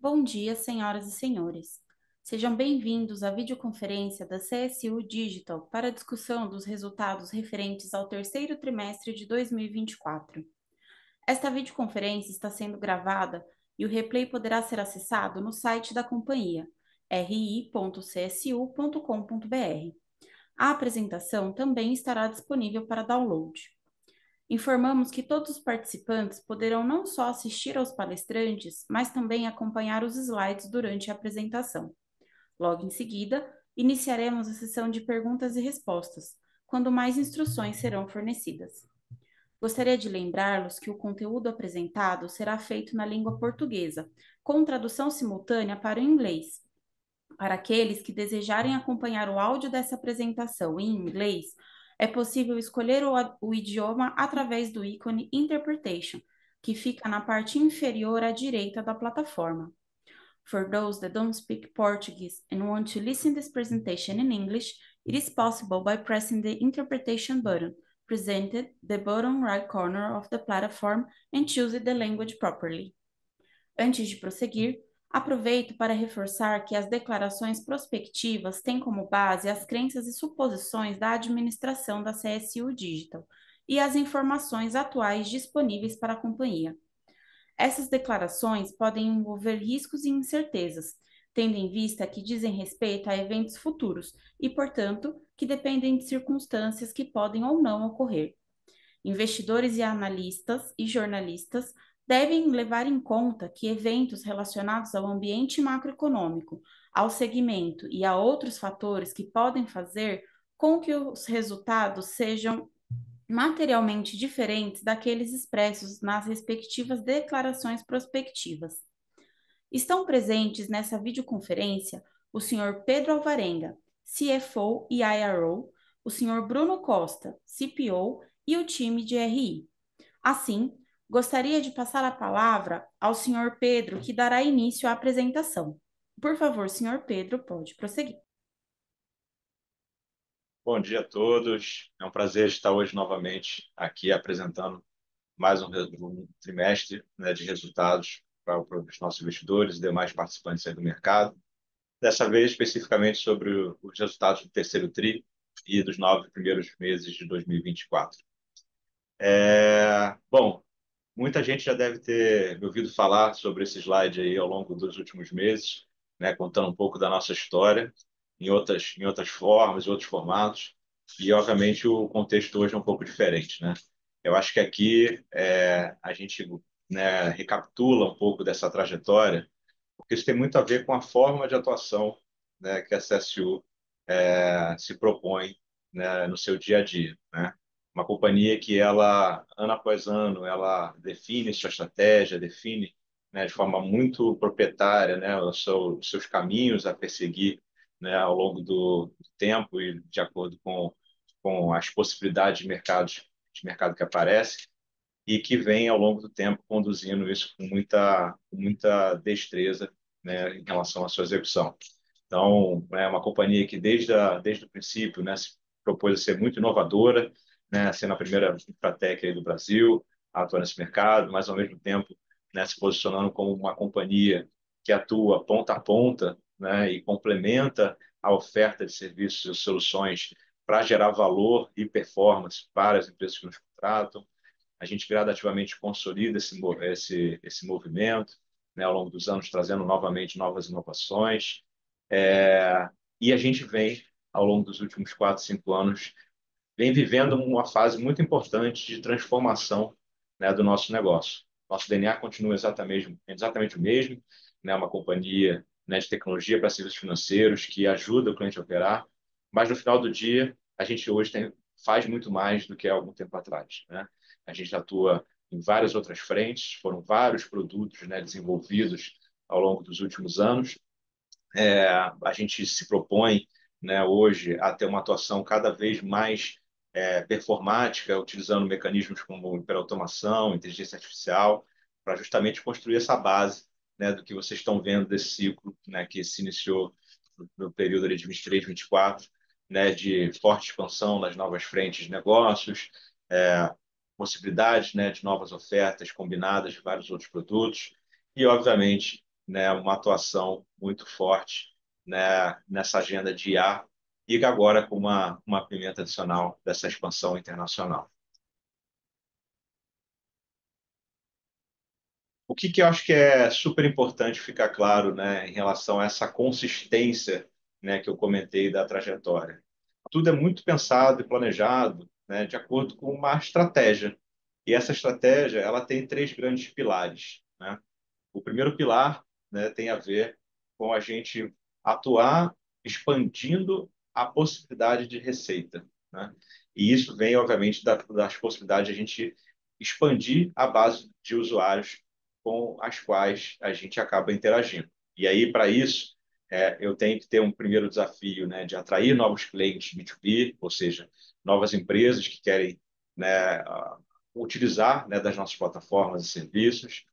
Bom dia, senhoras e senhores. Sejam bem-vindos à videoconferência da CSU Digital para a discussão dos resultados referentes ao terceiro trimestre de 2024. Esta videoconferência está sendo gravada e o replay poderá ser acessado no site da companhia, ri.csu.com.br. A apresentação também estará disponível para download. Informamos que todos os participantes poderão não só assistir aos palestrantes, mas também acompanhar os slides durante a apresentação. Logo em seguida, iniciaremos a sessão de perguntas e respostas, quando mais instruções serão fornecidas. Gostaria de lembrá-los que o conteúdo apresentado será feito na língua portuguesa, com tradução simultânea para o inglês. Para aqueles que desejarem acompanhar o áudio dessa apresentação em inglês, é possível escolher o idioma através do ícone Interpretation, que fica na parte inferior à direita da plataforma. For those that don't speak Portuguese and want to listen this presentation in English, it is possible by pressing the Interpretation button, presented the bottom right corner of the platform, and choosing the language properly. Antes de prosseguir, aproveito para reforçar que as declarações prospectivas têm como base as crenças e suposições da administração da CSU Digital e as informações atuais disponíveis para a companhia. Essas declarações podem envolver riscos e incertezas, tendo em vista que dizem respeito a eventos futuros e, portanto, que dependem de circunstâncias que podem ou não ocorrer. Investidores e analistas e jornalistas devem levar em conta que eventos relacionados ao ambiente macroeconômico, ao segmento e a outros fatores que podem fazer com que os resultados sejam materialmente diferentes daqueles expressos nas respectivas declarações prospectivas. Estão presentes nessa videoconferência o Sr. Pedro Alvarenga, CFO e IRO, o Sr. Bruno Costa, CPO e o time de RI. Assim, gostaria de passar a palavra ao Sr. Pedro, que dará início à apresentação. Por favor, Sr. Pedro, pode prosseguir. Bom dia a todos. É um prazer estar hoje novamente aqui apresentando mais um trimestre, né, de resultados para os nossos investidores e demais participantes aí do mercado. Dessa vez, especificamente sobre os resultados do terceiro TRI e dos 9 primeiros meses de 2024. Bom, muita gente já deve ter me ouvido falar sobre esse slide aí ao longo dos últimos meses, né, contando um pouco da nossa história em outras formas, em outros formatos. E, obviamente, o contexto hoje é um pouco diferente, né? Eu acho que aqui a gente, né, recapitula um pouco dessa trajetória, porque isso tem muito a ver com a forma de atuação, né, que a CSU se propõe, né, no seu dia a dia, né? Uma companhia que ela, ano após ano, ela define sua estratégia, define, né, de forma muito proprietária, né, os seus caminhos a perseguir, né, ao longo do tempo e de acordo com as possibilidades de mercado que aparecem e que vem ao longo do tempo conduzindo isso com muita destreza, né, em relação à sua execução. Então, é uma companhia que desde o princípio, né, se propôs a ser muito inovadora, né, sendo a primeira infratech aí do Brasil a atuar nesse mercado, mas ao mesmo tempo, né, se posicionando como uma companhia que atua ponta a ponta, né, e complementa a oferta de serviços e soluções para gerar valor e performance para as empresas que nos contratam. A gente gradativamente consolida esse movimento, né, ao longo dos anos, trazendo novamente novas inovações. E a gente vem, ao longo dos últimos 4, 5 anos, vem vivendo uma fase muito importante de transformação, né, do nosso negócio. Nosso DNA continua exatamente o mesmo, né, uma companhia, né, de tecnologia para serviços financeiros que ajuda o cliente a operar, mas no final do dia, a gente hoje faz muito mais do que há algum tempo atrás, né? A gente atua em várias outras frentes, foram vários produtos, né, desenvolvidos ao longo dos últimos anos. A gente se propõe, né, hoje a ter uma atuação cada vez mais performática, utilizando mecanismos como hiperautomação, inteligência artificial, para justamente construir essa base, né, do que vocês estão vendo desse ciclo, né, que se iniciou no período ali de 23, 24, né, de forte expansão nas novas frentes de negócios, possibilidades, né, de novas ofertas combinadas de vários outros produtos e, obviamente, né, uma atuação muito forte, né, nessa agenda de IA e agora com uma pimenta adicional dessa expansão internacional. O que eu acho que é super importante ficar claro, né, em relação a essa consistência, né, que eu comentei da trajetória. Tudo é muito pensado e planejado, né, de acordo com uma estratégia. E essa estratégia, ela tem três grandes pilares, né? O primeiro pilar, né, tem a ver com a gente atuar expandindo a possibilidade de receita, né? E isso vem, obviamente, das possibilidades de a gente expandir a base de usuários com as quais a gente acaba interagindo. E aí, para isso, eu tenho que ter um primeiro desafio, né, de atrair novos clientes B2B, ou seja, novas empresas que querem, né, utilizar, né, das nossas plataformas e serviços,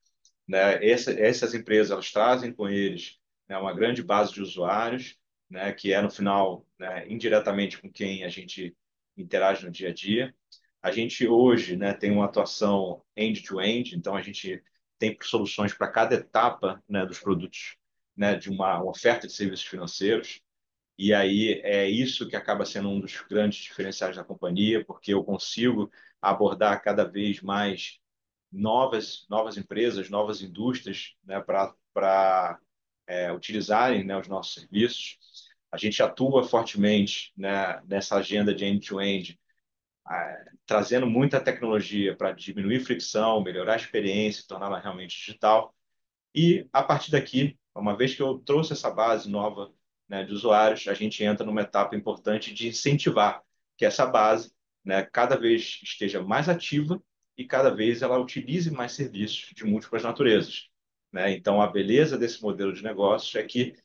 né? Essas empresas elas trazem com eles, né, uma grande base de usuários, né, que é no final, né, indiretamente com quem a gente interage no dia a dia. A gente hoje, né, tem uma atuação end-to-end, então a gente tem soluções para cada etapa, né, dos produtos, né, de uma oferta de serviços financeiros. E aí é isso que acaba sendo um dos grandes diferenciais da companhia, porque eu consigo abordar cada vez mais novas empresas, novas indústrias, né, para utilizarem, né, os nossos serviços. A gente atua fortemente, né, nessa agenda de end-to-end, trazendo muita tecnologia para diminuir fricção, melhorar a experiência, torná-la realmente digital. E a partir daqui, uma vez que eu trouxe essa base nova, né, de usuários, a gente entra numa etapa importante de incentivar que essa base, né, cada vez esteja mais ativa e cada vez ela utilize mais serviços de múltiplas naturezas, né? Então, a beleza desse modelo de negócio é que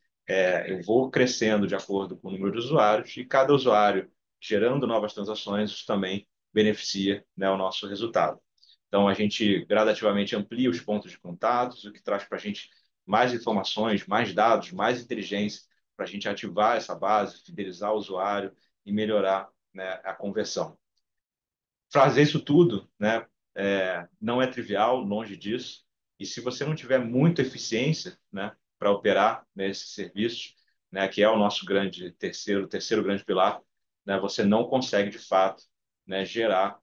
eu vou crescendo de acordo com o número de usuários e cada usuário gerando novas transações, isso também beneficia, né, o nosso resultado. Então, a gente gradativamente amplia os pontos de contatos, o que traz para a gente mais informações, mais dados, mais inteligência, para a gente ativar essa base, fidelizar o usuário e melhorar, né, a conversão. Fazer isso tudo, né, não é trivial, longe disso. E se você não tiver muita eficiência, né, para operar nesses serviços, né, que é o nosso terceiro grande pilar, né, você não consegue, de fato, né, gerar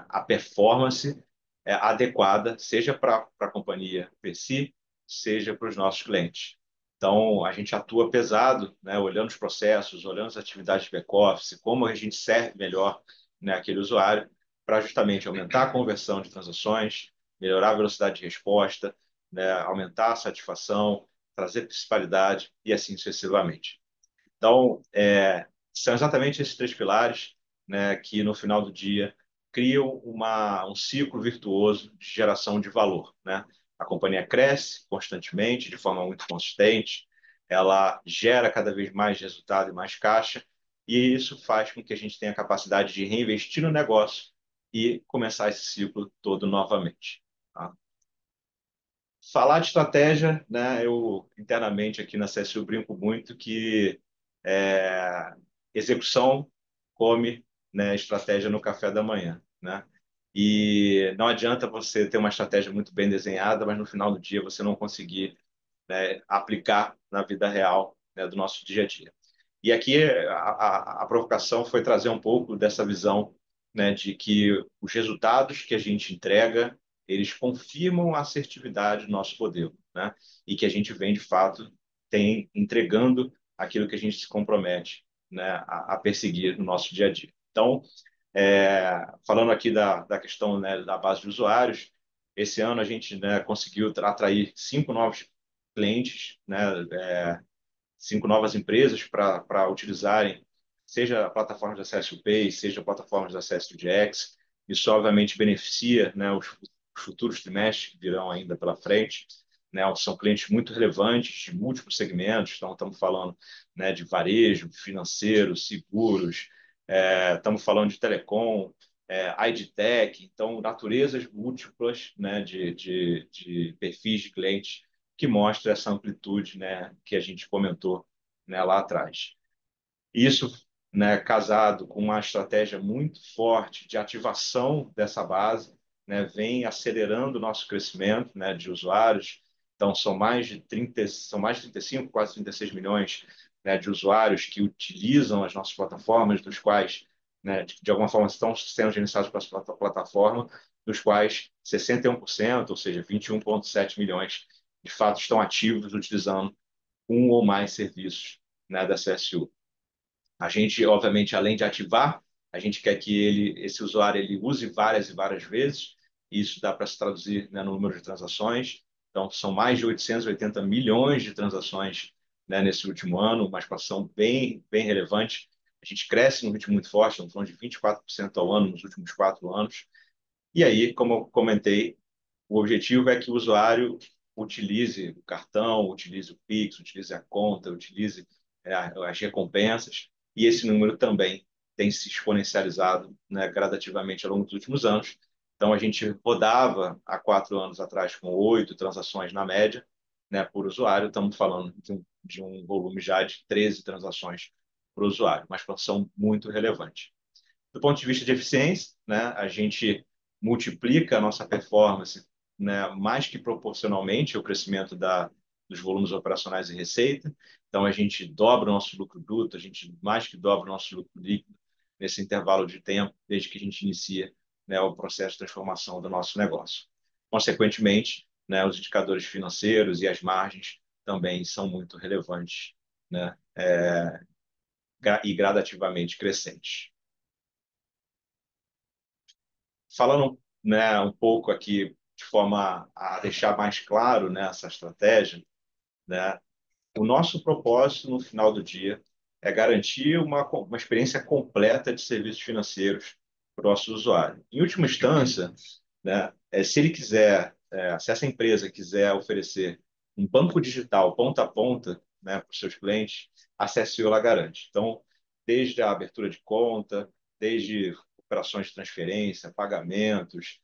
a performance adequada, seja para a companhia per si, seja para os nossos clientes. Então, a gente atua pesado, né, olhando os processos, olhando as atividades de back-office, como a gente serve melhor, né, aquele usuário, para justamente aumentar a conversão de transações, melhorar a velocidade de resposta, né, aumentar a satisfação, trazer principalidade e assim sucessivamente. Então, são exatamente esses três pilares, né, que no final do dia criam um ciclo virtuoso de geração de valor, né? A companhia cresce constantemente, de forma muito consistente, ela gera cada vez mais resultado e mais caixa, e isso faz com que a gente tenha a capacidade de reinvestir no negócio e começar esse ciclo todo novamente. Tá? Falar de estratégia, né? Eu internamente aqui na CSU brinco muito que é, execução come, né, estratégia no café da manhã, né? E não adianta você ter uma estratégia muito bem desenhada, mas no final do dia você não conseguir, né, aplicar na vida real, né, do nosso dia a dia. E aqui a provocação foi trazer um pouco dessa visão, né, de que os resultados que a gente entrega, eles confirmam a assertividade do nosso modelo, né? E que a gente vem, de fato, entregando aquilo que a gente se compromete, né, a perseguir no nosso dia a dia. Então, falando aqui da questão, né, da base de usuários, esse ano a gente, né, conseguiu atrair 5 novos clientes, né, 5 novas empresas para utilizarem, seja plataformas de acesso Pay, seja plataformas de acesso DX. Isso, obviamente, beneficia, né, os futuros trimestres que virão ainda pela frente. Né, são clientes muito relevantes de múltiplos segmentos, então estamos falando, né, de varejo, financeiro, seguros, estamos falando de telecom, IDTech, então naturezas múltiplas, né, de perfis de clientes que mostra essa amplitude, né, que a gente comentou, né, lá atrás. Isso, né, casado com uma estratégia muito forte de ativação dessa base, né, vem acelerando o nosso crescimento, né, de usuários. Então, são mais de 35, quase 36 milhões, né, de usuários que utilizam as nossas plataformas, dos quais, né, de alguma forma, estão sendo gerenciados para a plataforma, dos quais 61%, ou seja, 21,7 milhões, de fato estão ativos utilizando um ou mais serviços, né, da CSU. A gente, obviamente, além de ativar, a gente quer que esse usuário, ele use várias e várias vezes. Isso dá para se traduzir, né, no número de transações. Então, são mais de 880 milhões de transações, né, nesse último ano, uma expansão bem relevante. A gente cresce num ritmo muito forte, estamos falando de 24% ao ano nos últimos 4 anos. E aí, como eu comentei, o objetivo é que o usuário utilize o cartão, utilize o Pix, utilize a conta, utilize as recompensas, e esse número também tem se exponencializado, né, gradativamente ao longo dos últimos anos. Então, a gente rodava há 4 anos atrás com 8 transações na média, né, por usuário. Estamos falando de um volume já de 13 transações por usuário, uma expansão muito relevante. Do ponto de vista de eficiência, né, a gente multiplica a nossa performance, né, mais que proporcionalmente ao crescimento dos volumes operacionais e receita. Então, a gente dobra o nosso lucro bruto, a gente mais que dobra o nosso lucro líquido nesse intervalo de tempo, desde que a gente inicia, né, o processo de transformação do nosso negócio. Consequentemente, né, os indicadores financeiros e as margens também são muito relevantes, né, e gradativamente crescentes. Falando, né, um pouco aqui de forma a deixar mais claro, né, essa estratégia, né, o nosso propósito no final do dia é garantir uma experiência completa de serviços financeiros para o nosso usuário. Em última instância, né, se ele quiser, se essa empresa quiser oferecer um banco digital ponta a ponta, né, para os seus clientes, a CSU ela garante. Então, desde a abertura de conta, desde operações de transferência, pagamentos,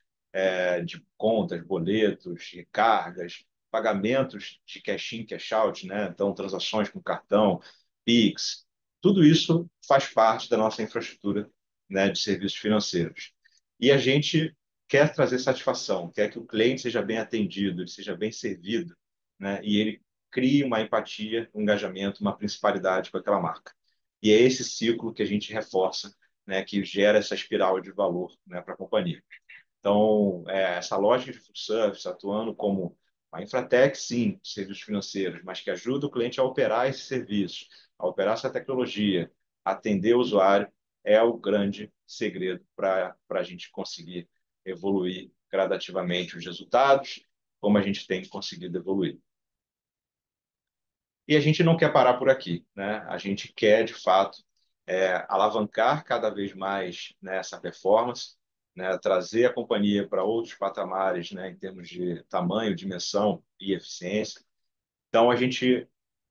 de contas, boletos, recargas, pagamentos de cash-in, cash-out, né? Então, transações com cartão, Pix, tudo isso faz parte da nossa infraestrutura, né, de serviços financeiros. E a gente quer trazer satisfação, quer que o cliente seja bem atendido, ele seja bem servido, né? E ele crie uma empatia, um engajamento, uma principalidade com aquela marca. E é esse ciclo que a gente reforça, né, que gera essa espiral de valor, né, para a companhia. Então, essa lógica de full service, atuando como a Infratech, sim, de serviços financeiros, mas que ajuda o cliente a operar esses serviços, a operar essa tecnologia, atender o usuário, é o grande segredo para a gente conseguir evoluir gradativamente os resultados, como a gente tem conseguido evoluir. E a gente não quer parar por aqui, né? A gente quer, de fato, alavancar cada vez mais, né, essa performance, né, trazer a companhia para outros patamares, né, em termos de tamanho, dimensão e eficiência. Então,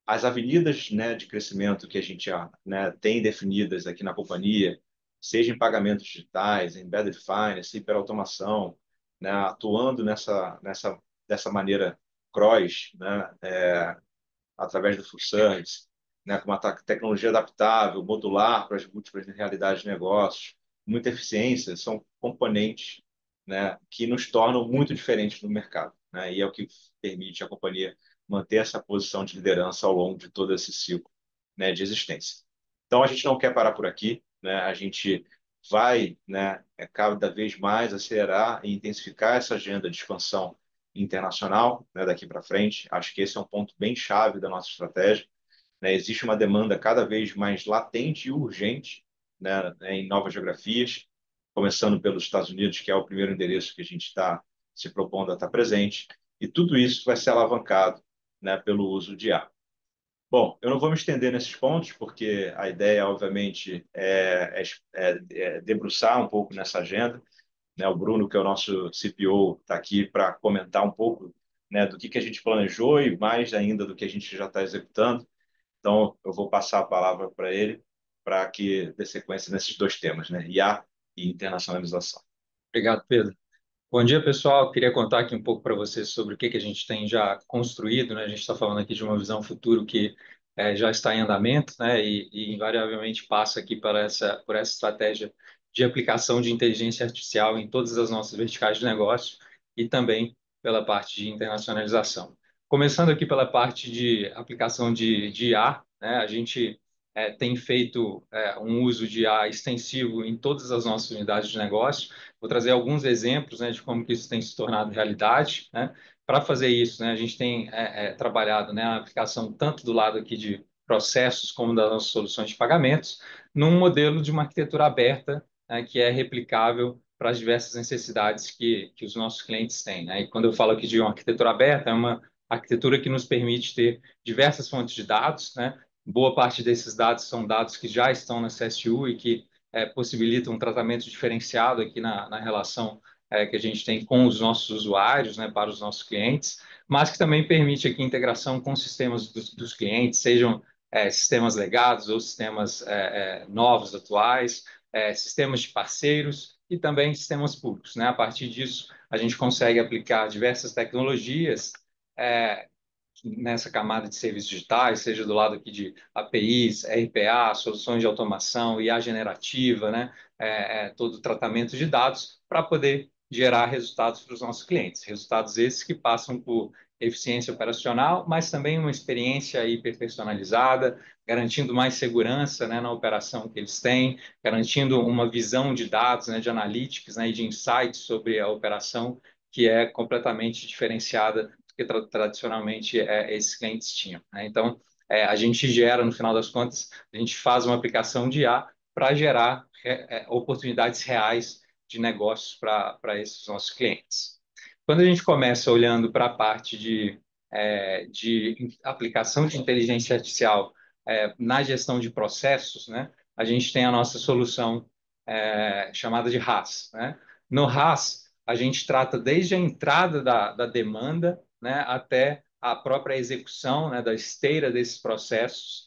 as avenidas, né, de crescimento que a gente, né, tem definidas aqui na companhia, seja em pagamentos digitais, embedded finance, hiperautomação, né, atuando dessa maneira cross, né, através do full service, né, com uma tecnologia adaptável, modular para as múltiplas realidades de negócios, muita eficiência, são componentes, né, que nos tornam muito diferentes no mercado, né, e é o que permite a companhia manter essa posição de liderança ao longo de todo esse ciclo, né, de existência. Então, a gente não quer parar por aqui, né, a gente vai, né, cada vez mais acelerar e intensificar essa agenda de expansão internacional, né, daqui para frente. Acho que esse é um ponto bem chave da nossa estratégia, né? Existe uma demanda cada vez mais latente e urgente, né, em novas geografias, começando pelos Estados Unidos, que é o primeiro endereço que a gente está se propondo a estar presente, e tudo isso vai ser alavancado, né, pelo uso de IA. Bom, eu não vou me estender nesses pontos, porque a ideia, obviamente, é debruçar um pouco nessa agenda, né? O Bruno, que é o nosso CPO, está aqui para comentar um pouco, né, do que a gente planejou e mais ainda do que a gente já está executando. Então, eu vou passar a palavra para ele para que dê sequência nesses dois temas, né? IA e internacionalização. Obrigado, Pedro. Bom dia, pessoal. Queria contar aqui um pouco para vocês sobre o que a gente tem já construído, né? A gente está falando aqui de uma visão futuro que já está em andamento, né? E invariavelmente passa aqui por essa estratégia de aplicação de inteligência artificial em todas as nossas verticais de negócio e também pela parte de internacionalização. Começando aqui pela parte de aplicação de IA, né? A gente tem feito um uso de IA extensivo em todas as nossas unidades de negócio. Vou trazer alguns exemplos, né, de como que isso tem se tornado realidade, né? Para fazer isso, né, a gente tem trabalhado, né, a aplicação tanto do lado aqui de processos como das nossas soluções de pagamentos, num modelo de uma arquitetura aberta, né, que é replicável para as diversas necessidades que os nossos clientes têm, né? E quando eu falo aqui de uma arquitetura aberta, é uma arquitetura que nos permite ter diversas fontes de dados, né? Boa parte desses dados são dados que já estão na CSU e que possibilitam um tratamento diferenciado aqui na relação que a gente tem com os nossos usuários, né, para os nossos clientes, mas que também permite aqui integração com sistemas dos clientes, sejam sistemas legados ou sistemas novos, atuais, sistemas de parceiros e também sistemas públicos, né? A partir disso, a gente consegue aplicar diversas tecnologias é, nessa camada de serviços digitais, seja do lado aqui de APIs, RPA, soluções de automação, IA generativa, né? Todo o tratamento de dados para poder gerar resultados para os nossos clientes. Resultados esses que passam por eficiência operacional, mas também uma experiência hiperpersonalizada, garantindo mais segurança, né, na operação que eles têm, garantindo uma visão de dados, né, de analytics, né, e de insights sobre a operação que é completamente diferenciada que tradicionalmente esses clientes tinham, né? Então, a gente gera, no final das contas, a gente faz uma aplicação de IA para gerar oportunidades reais de negócios para esses nossos clientes. Quando a gente começa olhando para a parte de aplicação de inteligência artificial na gestão de processos, né, a gente tem a nossa solução chamada de RAS, né? No RAS, a gente trata desde a entrada da demanda, né, até a própria execução, né, da esteira desses processos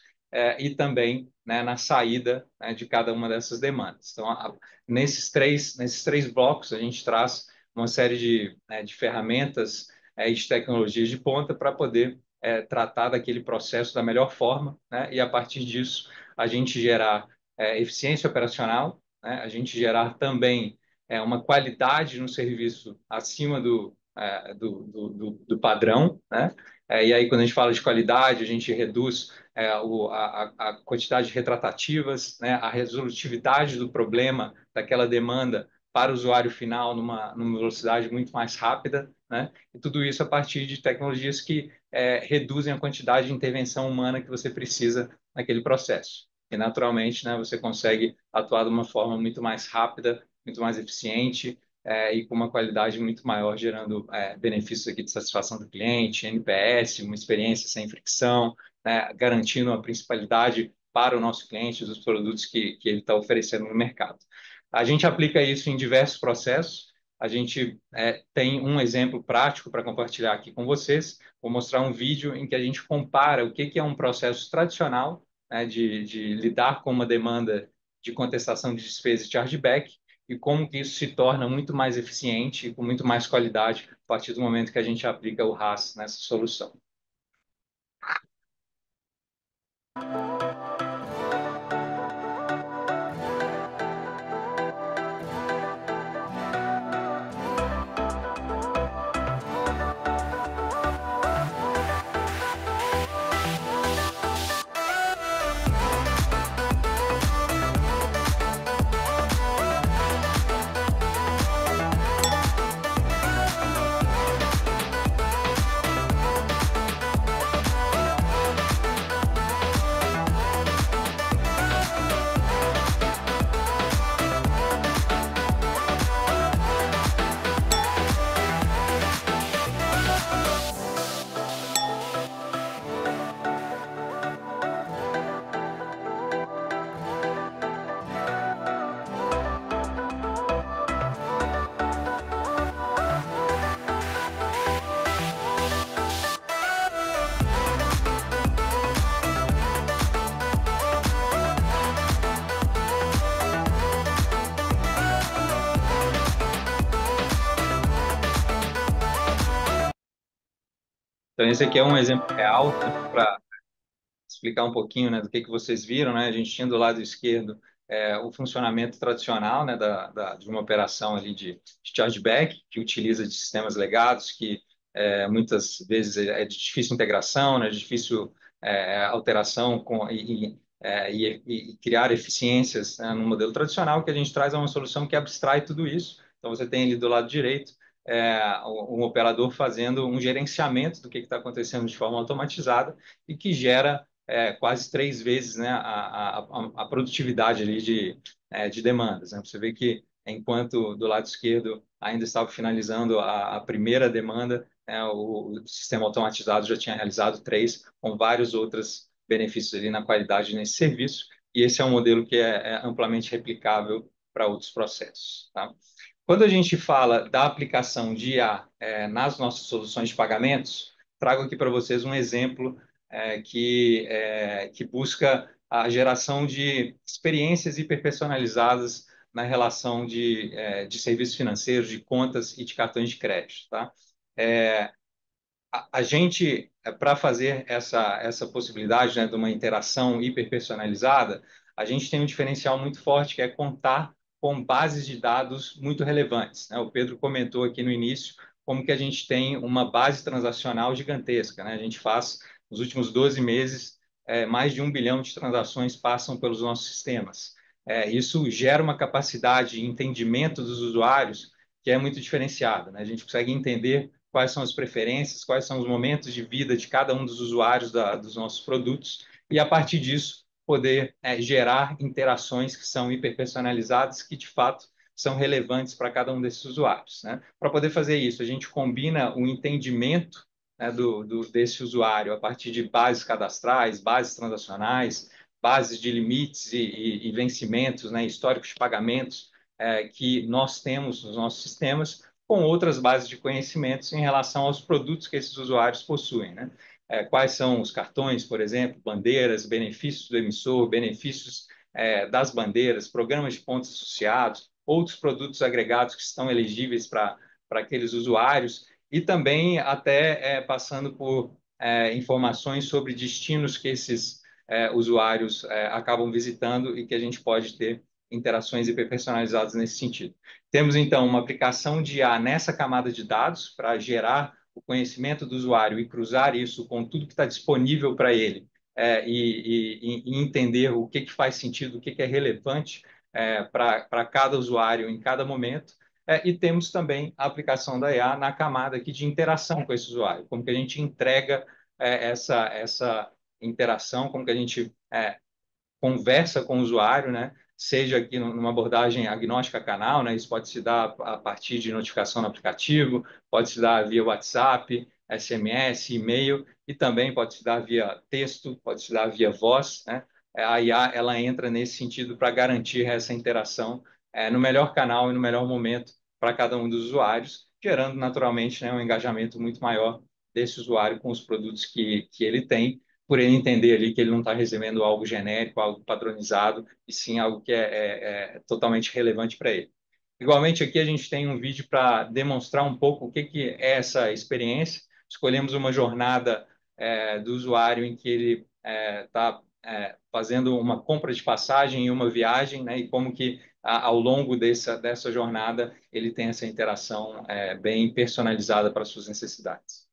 e também, né, na saída, né, de cada uma dessas demandas. Então, nesses três blocos, a gente traz uma série de ferramentas e de tecnologias de ponta para poder tratar daquele processo da melhor forma, né, e a partir disso a gente gerar eficiência operacional, né, a gente gerar também uma qualidade no serviço acima do padrão, né? E aí, quando a gente fala de qualidade, a gente reduz a quantidade de retratativas, né? A resolutividade do problema, daquela demanda para o usuário final numa velocidade muito mais rápida, né? E tudo isso a partir de tecnologias que reduzem a quantidade de intervenção humana que você precisa naquele processo. E, naturalmente, né, você consegue atuar de uma forma muito mais rápida, muito mais eficiente e com uma qualidade muito maior, gerando benefícios aqui de satisfação do cliente, NPS, uma experiência sem fricção, né, garantindo a principalidade para o nosso cliente dos produtos que ele está oferecendo no mercado. A gente aplica isso em diversos processos. A gente tem um exemplo prático para compartilhar aqui com vocês. Vou mostrar um vídeo em que a gente compara o que é um processo tradicional, né, de lidar com uma demanda de contestação de despesa e chargeback e como que isso se torna muito mais eficiente e com muito mais qualidade a partir do momento que a gente aplica o RAS nessa solução. Então, esse aqui é um exemplo real, né, para explicar um pouquinho, né, do que vocês viram, né? A gente tinha do lado esquerdo o funcionamento tradicional, né, de uma operação ali de chargeback, que utiliza de sistemas legados, que muitas vezes é de difícil integração, né, de difícil alteração e criar eficiências, né, no modelo tradicional. Que a gente traz é uma solução que abstrai tudo isso. Então, você tem ali do lado direito um operador fazendo um gerenciamento do que está acontecendo de forma automatizada e que gera quase 3 vezes, né, a produtividade ali de demandas, né? Você vê que enquanto do lado esquerdo ainda estava finalizando a primeira demanda, né, o sistema automatizado já tinha realizado 3, com vários outros benefícios ali na qualidade nesse serviço, e esse é um modelo que é amplamente replicável para outros processos, tá? Quando a gente fala da aplicação de IA nas nossas soluções de pagamentos, trago aqui para vocês um exemplo que busca a geração de experiências hiperpersonalizadas na relação de serviços financeiros, de contas e de cartões de crédito, tá? A gente, para fazer essa possibilidade, né, de uma interação hiperpersonalizada, a gente tem um diferencial muito forte, que é contar com bases de dados muito relevantes, né? O Pedro comentou aqui no início como que a gente tem uma base transacional gigantesca, né? A gente faz, nos últimos 12 meses, mais de 1 bilhão de transações passam pelos nossos sistemas. Isso gera uma capacidade de entendimento dos usuários que é muito diferenciada, né? A gente consegue entender quais são as preferências, quais são os momentos de vida de cada um dos usuários dos nossos produtos, e a partir disso poder gerar interações que são hiperpersonalizadas, que de fato são relevantes para cada um desses usuários, né? Para poder fazer isso, a gente combina o entendimento, né, desse usuário a partir de bases cadastrais, bases transacionais, bases de limites e vencimentos, né, históricos de pagamentos que nós temos nos nossos sistemas, com outras bases de conhecimentos em relação aos produtos que esses usuários possuem, né? Quais são os cartões, por exemplo, bandeiras, benefícios do emissor, benefícios das bandeiras, programas de pontos associados, outros produtos agregados que estão elegíveis para aqueles usuários, e também até passando por informações sobre destinos que esses usuários acabam visitando e que a gente pode ter interações hiperpersonalizadas nesse sentido. Temos, então, uma aplicação de IA nessa camada de dados para gerar o conhecimento do usuário e cruzar isso com tudo que está disponível para ele e entender o que faz sentido, o que é relevante para cada usuário em cada momento. E temos também a aplicação da IA na camada aqui de interação com esse usuário, como que a gente entrega essa interação, como que a gente conversa com o usuário, né? Seja aqui numa abordagem agnóstica canal, né? Isso pode se dar a partir de notificação no aplicativo, pode se dar via WhatsApp, SMS, e-mail, e também pode se dar via texto, pode se dar via voz, né? A IA, ela entra nesse sentido para garantir essa interação no melhor canal e no melhor momento para cada um dos usuários, gerando naturalmente, né, um engajamento muito maior desse usuário com os produtos que ele tem, por ele entender ali que ele não está recebendo algo genérico, algo padronizado, e sim algo que é totalmente relevante para ele. Igualmente, aqui a gente tem um vídeo para demonstrar um pouco o que é essa experiência. Escolhemos uma jornada do usuário em que ele está fazendo uma compra de passagem e uma viagem, né, e como que ao longo dessa jornada ele tem essa interação bem personalizada para suas necessidades.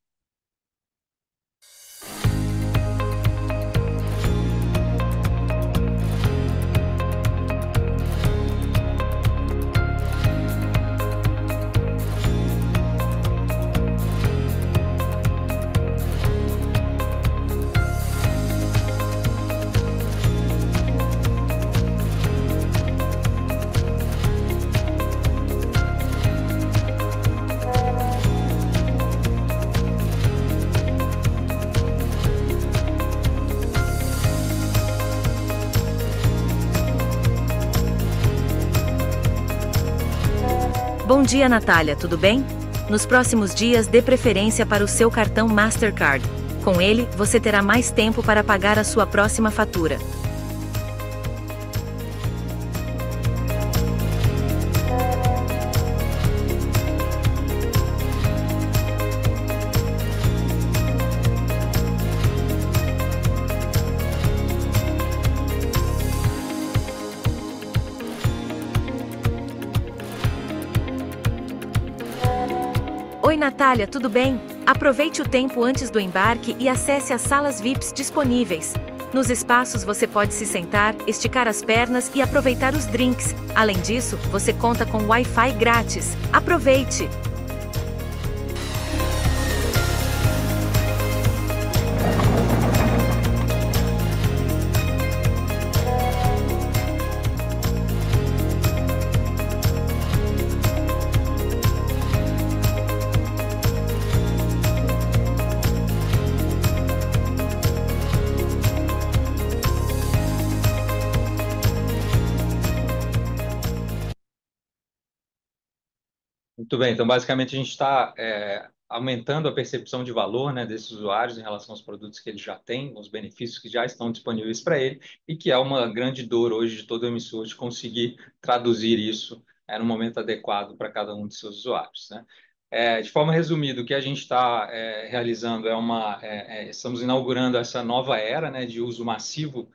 Bom dia, Natália, tudo bem? Nos próximos dias, dê preferência para o seu cartão Mastercard. Com ele, você terá mais tempo para pagar a sua próxima fatura. Oi, Natália, tudo bem? Aproveite o tempo antes do embarque e acesse as salas VIPs disponíveis. Nos espaços você pode se sentar, esticar as pernas e aproveitar os drinks. Além disso, você conta com Wi-Fi grátis. Aproveite! Muito bem, então basicamente a gente está aumentando a percepção de valor, né, desses usuários em relação aos produtos que eles já têm, os benefícios que já estão disponíveis para ele, e que é uma grande dor hoje de todo emissor de conseguir traduzir isso no momento adequado para cada um de seus usuários, né? De forma resumida, o que a gente está realizando estamos inaugurando essa nova era, né, de uso massivo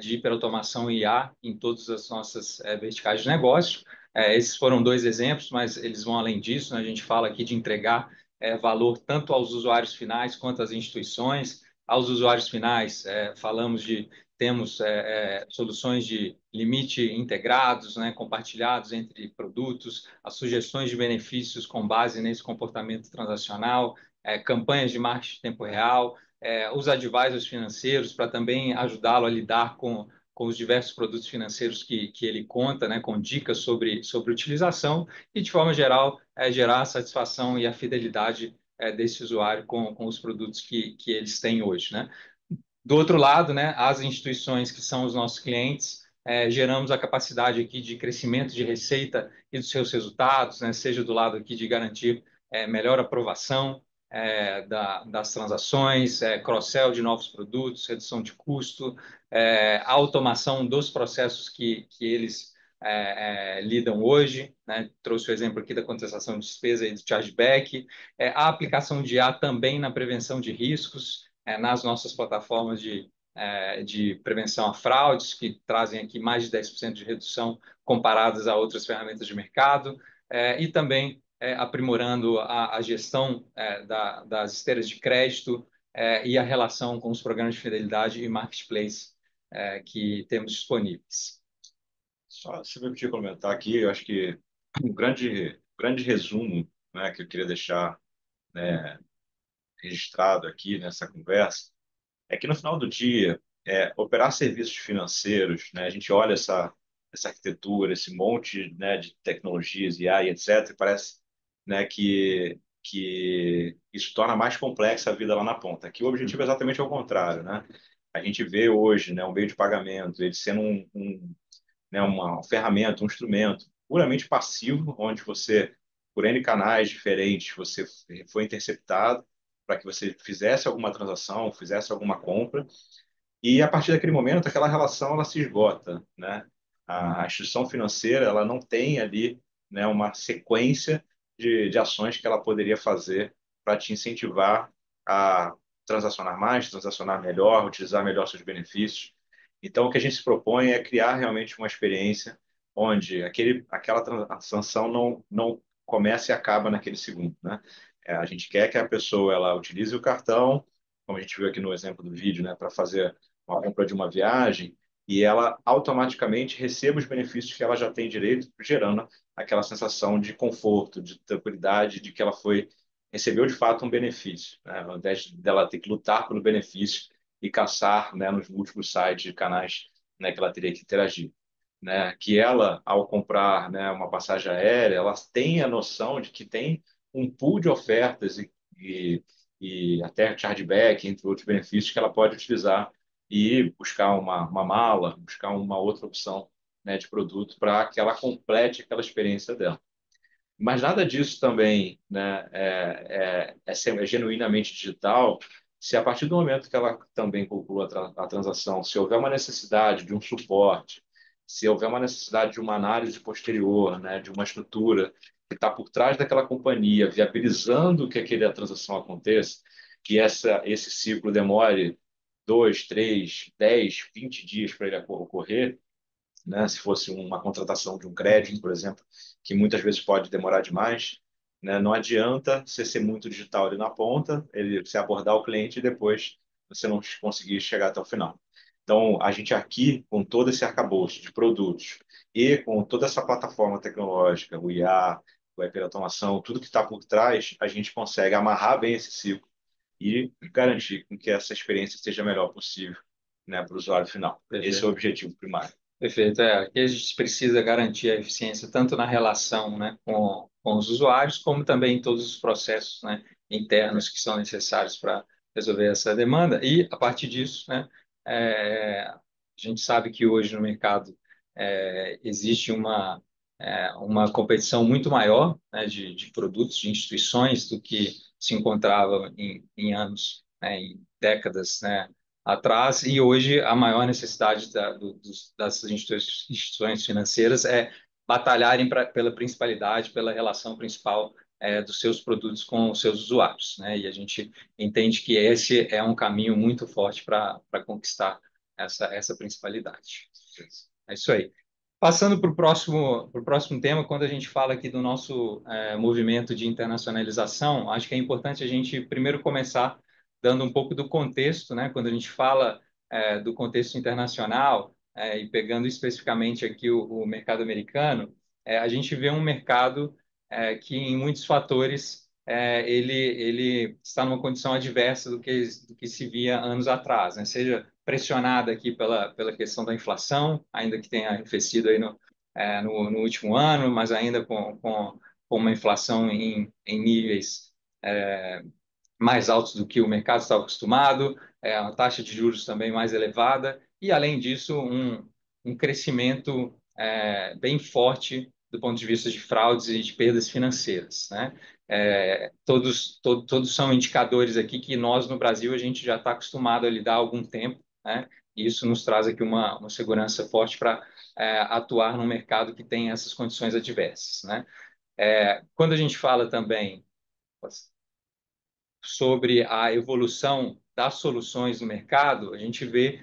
de hiperautomação e IA em todas as nossas verticais de negócio. Esses foram dois exemplos, mas eles vão além disso, né? A gente fala aqui de entregar valor tanto aos usuários finais quanto às instituições. Aos usuários finais, temos soluções de limite integrados, né, compartilhados entre produtos, as sugestões de benefícios com base nesse comportamento transacional, campanhas de marketing em tempo real, os advisors financeiros para também ajudá-lo a lidar com os diversos produtos financeiros que ele conta, né, com dicas sobre utilização e, de forma geral, gerar a satisfação e a fidelidade desse usuário com os produtos que eles têm hoje, né? Do outro lado, né, as instituições que são os nossos clientes, geramos a capacidade aqui de crescimento de receita e dos seus resultados, né, seja do lado aqui de garantir melhor aprovação das transações, cross-sell de novos produtos, redução de custo, automação dos processos que eles lidam hoje, né? Trouxe o exemplo aqui da contestação de despesa e do chargeback, a aplicação de IA também na prevenção de riscos, nas nossas plataformas de prevenção a fraudes, que trazem aqui mais de 10% de redução comparadas a outras ferramentas de mercado, e também aprimorando a gestão das esteiras de crédito e a relação com os programas de fidelidade e marketplace que temos disponíveis. Só se me permitir comentar aqui, eu acho que um grande resumo, né, que eu queria deixar, né, registrado aqui nessa conversa é que no final do dia, operar serviços financeiros, né, a gente olha essa arquitetura, esse monte, né, de tecnologias, IA e etc., e parece, né, que isso torna mais complexa a vida lá na ponta. Aqui o objetivo é exatamente ao contrário, né? A gente vê hoje, né, um meio de pagamento, ele sendo né, uma ferramenta, um instrumento puramente passivo, onde você, por N canais diferentes, você foi interceptado para que você fizesse alguma transação, fizesse alguma compra, e a partir daquele momento, aquela relação ela se esgota, né? A instituição financeira ela não tem ali, né, uma sequência de ações que ela poderia fazer para te incentivar a transacionar mais, transacionar melhor, utilizar melhor seus benefícios. Então, o que a gente se propõe é criar realmente uma experiência onde aquela transação não começa e acaba naquele segundo, né? A gente quer que a pessoa ela utilize o cartão, como a gente viu aqui no exemplo do vídeo, né, para fazer uma compra de uma viagem, e ela automaticamente receba os benefícios que ela já tem direito, gerando aquela sensação de conforto, de tranquilidade, de que ela recebeu de fato um benefício, né? Ao invés dela ter que lutar pelo benefício e caçar, né, nos múltiplos sites e canais, né, que ela teria que interagir. Né? Que ela, ao comprar, né, uma passagem aérea, ela tem a noção de que tem um pool de ofertas e até chargeback, entre outros benefícios que ela pode utilizar e buscar uma mala, buscar uma outra opção, né, de produto para que ela complete aquela experiência dela. Mas nada disso também, né, é genuinamente digital se a partir do momento que ela também conclua a transação, se houver uma necessidade de um suporte, se houver uma necessidade de uma análise posterior, né, de uma estrutura que está por trás daquela companhia, viabilizando que aquela transação aconteça, que esse ciclo demore 2, 3, 10, 20 dias para ele ocorrer, né? Se fosse uma contratação de um crédito, por exemplo, que muitas vezes pode demorar demais, né? Não adianta você ser muito digital ali na ponta, você abordar o cliente e depois você não conseguir chegar até o final. Então, a gente aqui, com todo esse arcabouço de produtos e com toda essa plataforma tecnológica, o IA, o hiperautomação, tudo que está por trás, a gente consegue amarrar bem esse ciclo e garantir com que essa experiência seja a melhor possível, né, para o usuário final. Esse é o objetivo primário. Perfeito. Aqui a gente precisa garantir a eficiência tanto na relação, né, com os usuários, como também em todos os processos, né, internos que são necessários para resolver essa demanda. E, a partir disso, né, a gente sabe que hoje no mercado existe uma competição muito maior, né, de produtos, de instituições, do que se encontrava em anos, né, em décadas, né, atrás, e hoje a maior necessidade das instituições financeiras é batalharem pela principalidade, pela relação principal dos seus produtos com os seus usuários, né? E a gente entende que esse é um caminho muito forte para conquistar essa principalidade. É isso aí. Passando pro próximo tema, quando a gente fala aqui do nosso movimento de internacionalização, acho que é importante a gente primeiro começar dando um pouco do contexto, né? Quando a gente fala do contexto internacional, e pegando especificamente aqui o mercado americano, a gente vê um mercado que, em muitos fatores, ele está numa condição adversa do que se via anos atrás, né? Seja pressionada aqui pela questão da inflação, ainda que tenha arrefecido aí no último ano, mas ainda com uma inflação em níveis mais altos do que o mercado estava acostumado, uma taxa de juros também mais elevada, e, além disso, um crescimento bem forte do ponto de vista de fraudes e de perdas financeiras, né? Todos são indicadores aqui que nós, no Brasil, a gente já está acostumado a lidar há algum tempo, né? E isso nos traz aqui uma segurança forte para atuar num mercado que tem essas condições adversas, né? Quando a gente fala também sobre a evolução das soluções no mercado, a gente vê,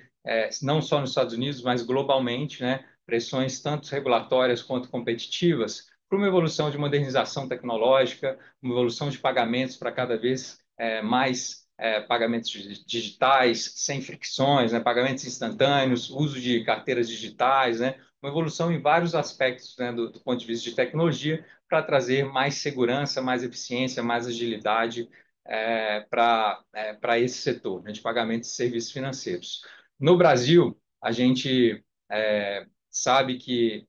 não só nos Estados Unidos, mas globalmente, né, pressões tanto regulatórias quanto competitivas para uma evolução de modernização tecnológica, uma evolução de pagamentos para cada vez mais pagamentos digitais, sem fricções, né, pagamentos instantâneos, uso de carteiras digitais, né, uma evolução em vários aspectos, né, do ponto de vista de tecnologia, para trazer mais segurança, mais eficiência, mais agilidade para esse setor, né, de pagamentos e serviços financeiros. No Brasil, a gente sabe que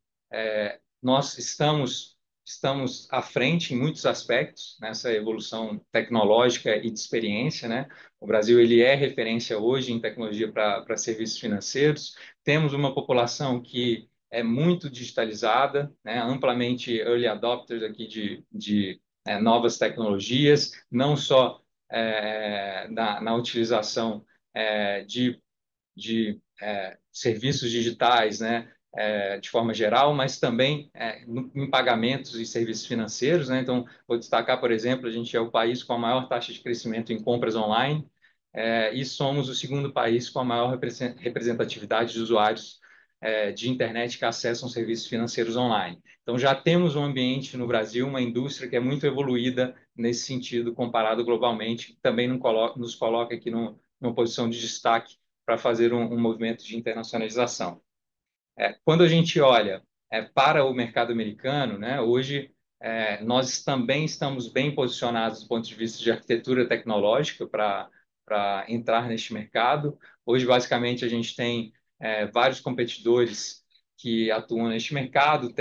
nós estamos à frente em muitos aspectos nessa evolução tecnológica e de experiência, né? O Brasil ele é referência hoje em tecnologia para serviços financeiros. Temos uma população que é muito digitalizada, né? Amplamente early adopters aqui de novas tecnologias, não só na utilização de serviços digitais, né, de forma geral, mas também em pagamentos e serviços financeiros, né? Então, vou destacar, por exemplo, a gente é o país com a maior taxa de crescimento em compras online, e somos o segundo país com a maior representatividade de usuários de internet que acessam serviços financeiros online. Então, já temos um ambiente no Brasil, uma indústria que é muito evoluída nesse sentido, comparado globalmente, que também nos coloca aqui numa posição de destaque para fazer um movimento de internacionalização. Quando a gente olha para o mercado americano, né, hoje nós também estamos bem posicionados do ponto de vista de arquitetura tecnológica para entrar neste mercado. Hoje, basicamente, a gente tem vários competidores que atuam neste mercado,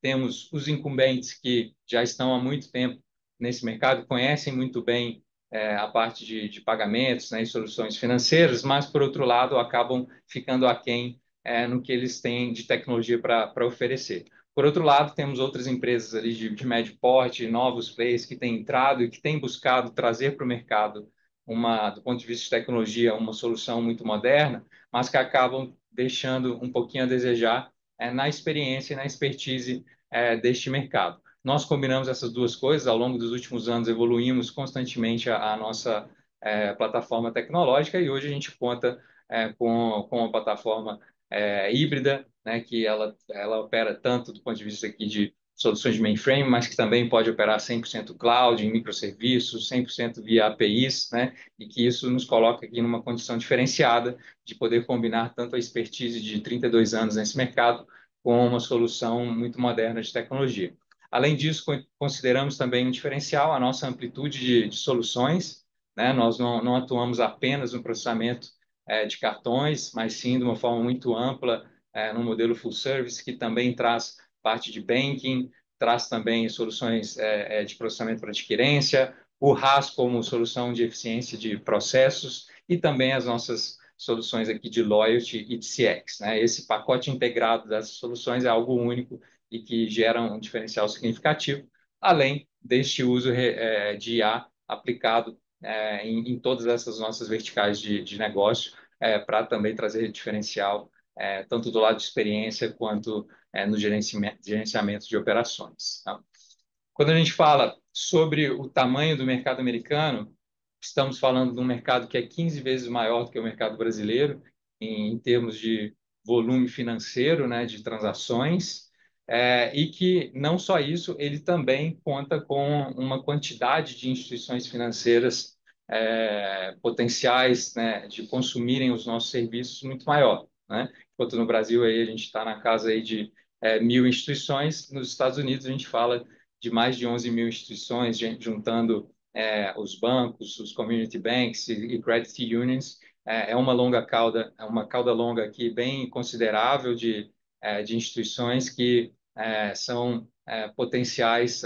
temos os incumbentes que já estão há muito tempo nesse mercado, conhecem muito bem a parte de pagamentos, né, e soluções financeiras, mas, por outro lado, acabam ficando aquém no que eles têm de tecnologia para oferecer. Por outro lado, temos outras empresas ali de médio porte, novos players que têm entrado e que têm buscado trazer para o mercado, do ponto de vista de tecnologia, uma solução muito moderna, mas que acabam deixando um pouquinho a desejar na experiência e na expertise deste mercado. Nós combinamos essas duas coisas, ao longo dos últimos anos evoluímos constantemente a nossa plataforma tecnológica, e hoje a gente conta com uma plataforma híbrida, né, que ela opera tanto do ponto de vista aqui de soluções de mainframe, mas que também pode operar 100% cloud, em microserviços, 100% via APIs, né? E que isso nos coloca aqui numa condição diferenciada de poder combinar tanto a expertise de 32 anos nesse mercado com uma solução muito moderna de tecnologia. Além disso, consideramos também um diferencial a nossa amplitude de soluções, né? Nós não atuamos apenas no processamento de cartões, mas sim de uma forma muito ampla, no modelo full service, que também traz parte de banking, traz também soluções de processamento para adquirência, o RAS como solução de eficiência de processos e também as nossas soluções aqui de loyalty e de CX, né? Esse pacote integrado dessas soluções é algo único e que gera um diferencial significativo, além deste uso de IA aplicado em todas essas nossas verticais de negócio, para também trazer diferencial, tanto do lado de experiência quanto no gerenciamento de operações. Tá? Quando a gente fala sobre o tamanho do mercado americano, estamos falando de um mercado que é 15 vezes maior do que o mercado brasileiro, em termos de volume financeiro, né, de transações, e que, não só isso, ele também conta com uma quantidade de instituições financeiras potenciais, né, de consumirem os nossos serviços muito maior, né? Enquanto no Brasil aí a gente está na casa aí de 1.000 instituições, nos Estados Unidos a gente fala de mais de 11.000 instituições, juntando os bancos, os community banks e credit unions. É uma longa cauda, é uma cauda longa aqui bem considerável de instituições que são potenciais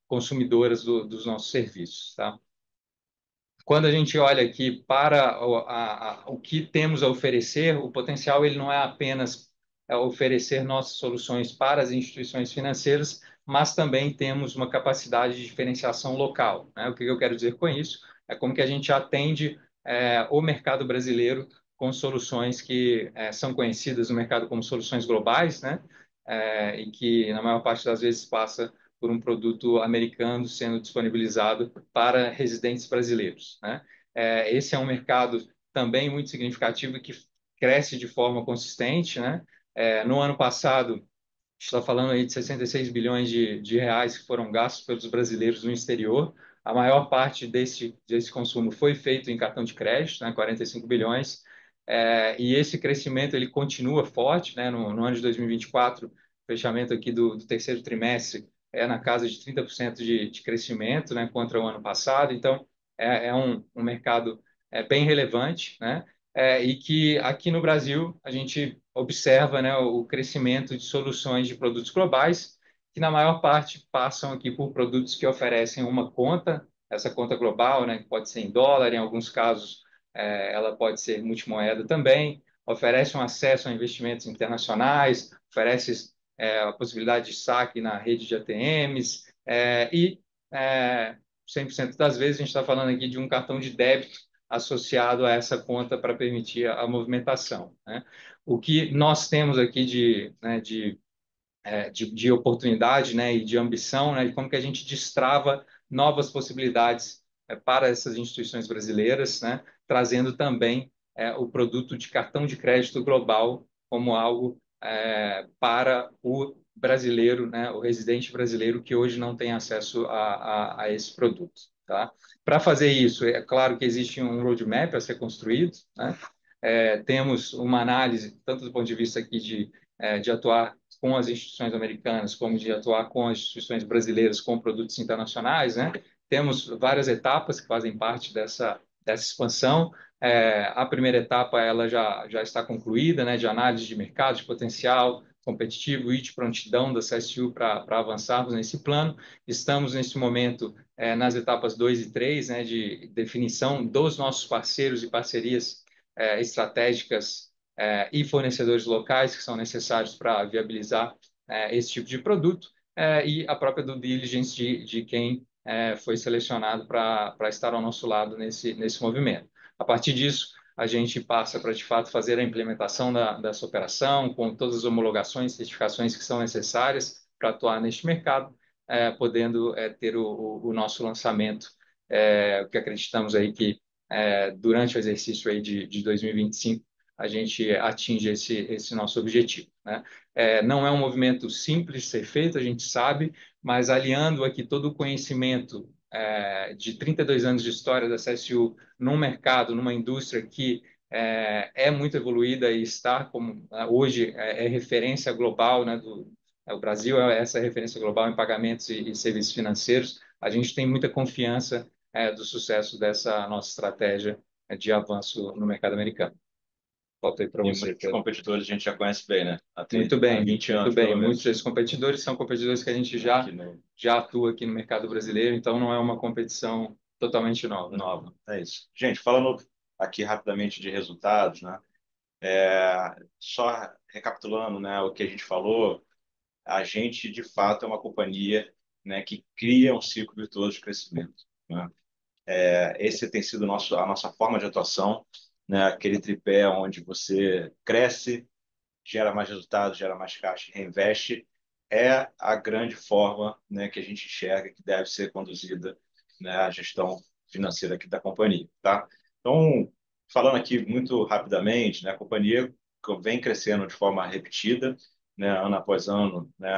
consumidoras dos nossos serviços, tá? Quando a gente olha aqui para o que temos a oferecer, o potencial ele não é apenas oferecer nossas soluções para as instituições financeiras, mas também temos uma capacidade de diferenciação local, né? O que eu quero dizer com isso é como que a gente atende o mercado brasileiro com soluções que são conhecidas no mercado como soluções globais, né? E que na maior parte das vezes passa por um produto americano sendo disponibilizado para residentes brasileiros, né? Esse é um mercado também muito significativo que cresce de forma consistente, né? No ano passado, está falando aí de 66 bilhões de reais que foram gastos pelos brasileiros no exterior. A maior parte desse consumo foi feito em cartão de crédito, né, 45 bilhões. E esse crescimento ele continua forte, né, no ano de 2024, fechamento aqui do terceiro trimestre na casa de 30% de crescimento, né, contra o ano passado. Então, é um mercado bem relevante, né? E que aqui no Brasil a gente observa, né, o crescimento de soluções de produtos globais, que na maior parte passam aqui por produtos que oferecem uma conta, essa conta global, né, que pode ser em dólar, em alguns casos ela pode ser multimoeda também, oferece um acesso a investimentos internacionais, oferece a possibilidade de saque na rede de ATMs, e 100% das vezes a gente está falando aqui de um cartão de débito associado a essa conta para permitir a movimentação, né? O que nós temos aqui de oportunidade, né, e de ambição, né, de como que a gente destrava novas possibilidades para essas instituições brasileiras, né, trazendo também o produto de cartão de crédito global como algo para o brasileiro, né, o residente brasileiro que hoje não tem acesso a esse produto, tá? Para fazer isso, é claro que existe um roadmap a ser construído, né? Temos uma análise, tanto do ponto de vista aqui de atuar com as instituições americanas, como de atuar com as instituições brasileiras com produtos internacionais, né? Temos várias etapas que fazem parte dessa expansão. A primeira etapa ela já está concluída, né? De análise de mercado, de potencial competitivo e de prontidão da CSU para avançarmos nesse plano. Estamos, nesse momento, nas etapas 2 e 3, né? De definição dos nossos parceiros e parcerias estratégicas e fornecedores locais que são necessários para viabilizar esse tipo de produto, e a própria due diligence de quem foi selecionado para estar ao nosso lado nesse movimento. A partir disso, a gente passa para, de fato, fazer a implementação dessa operação, com todas as homologações e certificações que são necessárias para atuar neste mercado, podendo ter o nosso lançamento, que acreditamos aí que durante o exercício aí de 2025 a gente atinge esse nosso objetivo, né? Não é um movimento simples de ser feito, a gente sabe, mas aliando aqui todo o conhecimento de 32 anos de história da CSU num mercado, numa indústria que é muito evoluída e está como hoje referência global, né, o Brasil é essa referência global em pagamentos e serviços financeiros. A gente tem muita confiança do sucesso dessa nossa estratégia de avanço no mercado americano. Volto aí para E você, muitos Pedro. competidores a gente já conhece bem, né? Muito Há bem, 20 muito anos, bem. pelo Muitos menos, desses competidores são competidores que a gente aqui no já atua aqui no mercado brasileiro, então não é uma competição totalmente nova, né? Nova. É isso. Gente, falando aqui rapidamente de resultados, né? Só recapitulando, né, o que a gente falou, a gente, de fato, é uma companhia, né, que cria um ciclo virtuoso de crescimento, né? Esse tem sido a nossa forma de atuação, né? Aquele tripé onde você cresce, gera mais resultados, gera mais caixa, e reinveste, é a grande forma, né, que a gente enxerga que deve ser conduzida, né, a gestão financeira aqui da companhia, tá? Então, falando aqui muito rapidamente, né, a companhia vem crescendo de forma repetida, né, ano após ano, né,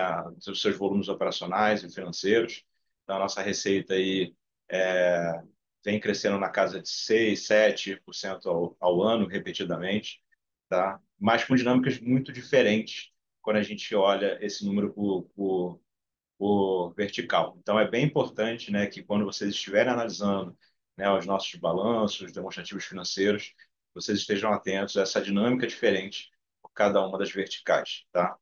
os seus volumes operacionais e financeiros. Então, a nossa receita aí é, vem crescendo na casa de 6, 7% ao ano, repetidamente, tá? Mas com dinâmicas muito diferentes quando a gente olha esse número por vertical. Então, é bem importante, né, que quando vocês estiverem analisando, né, os nossos balanços, demonstrativos financeiros, vocês estejam atentos a essa dinâmica diferente por cada uma das verticais, tá?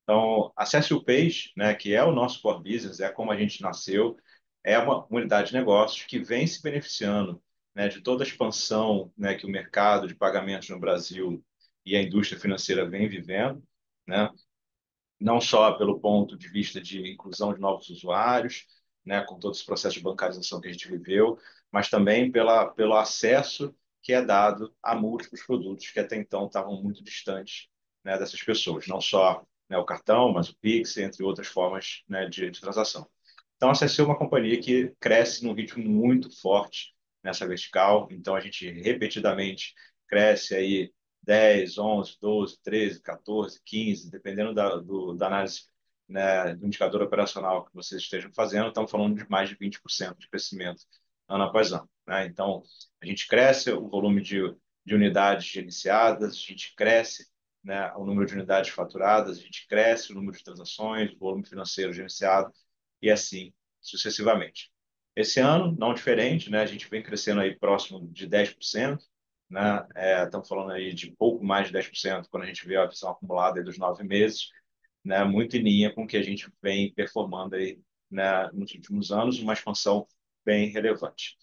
Então, acesse o Page, né, que é o nosso core business, é como a gente nasceu, é uma unidade de negócios que vem se beneficiando, né, de toda a expansão, né, que o mercado de pagamentos no Brasil e a indústria financeira vem vivendo, né, não só pelo ponto de vista de inclusão de novos usuários, né, com todo esse processo de bancarização que a gente viveu, mas também pelo acesso que é dado a múltiplos produtos que até então estavam muito distantes, né, dessas pessoas, não só, né, o cartão, mas o Pix, entre outras formas, né, de transação. Então, a CSC é uma companhia que cresce num ritmo muito forte nessa vertical, então a gente repetidamente cresce aí 10, 11, 12, 13, 14, 15, dependendo da análise, né, do indicador operacional que vocês estejam fazendo, estamos falando de mais de 20% de crescimento ano após ano, né? Então, a gente cresce o volume de unidades iniciadas, a gente cresce, né, o número de unidades faturadas, a gente cresce o número de transações, o volume financeiro gerenciado e assim sucessivamente. Esse ano, não diferente, né, a gente vem crescendo aí próximo de 10%, né? Estamos falando aí de pouco mais de 10% quando a gente vê a visão acumulada aí dos 9 meses, né? Muito em linha com o que a gente vem performando aí, né, nos últimos anos, uma expansão bem relevante.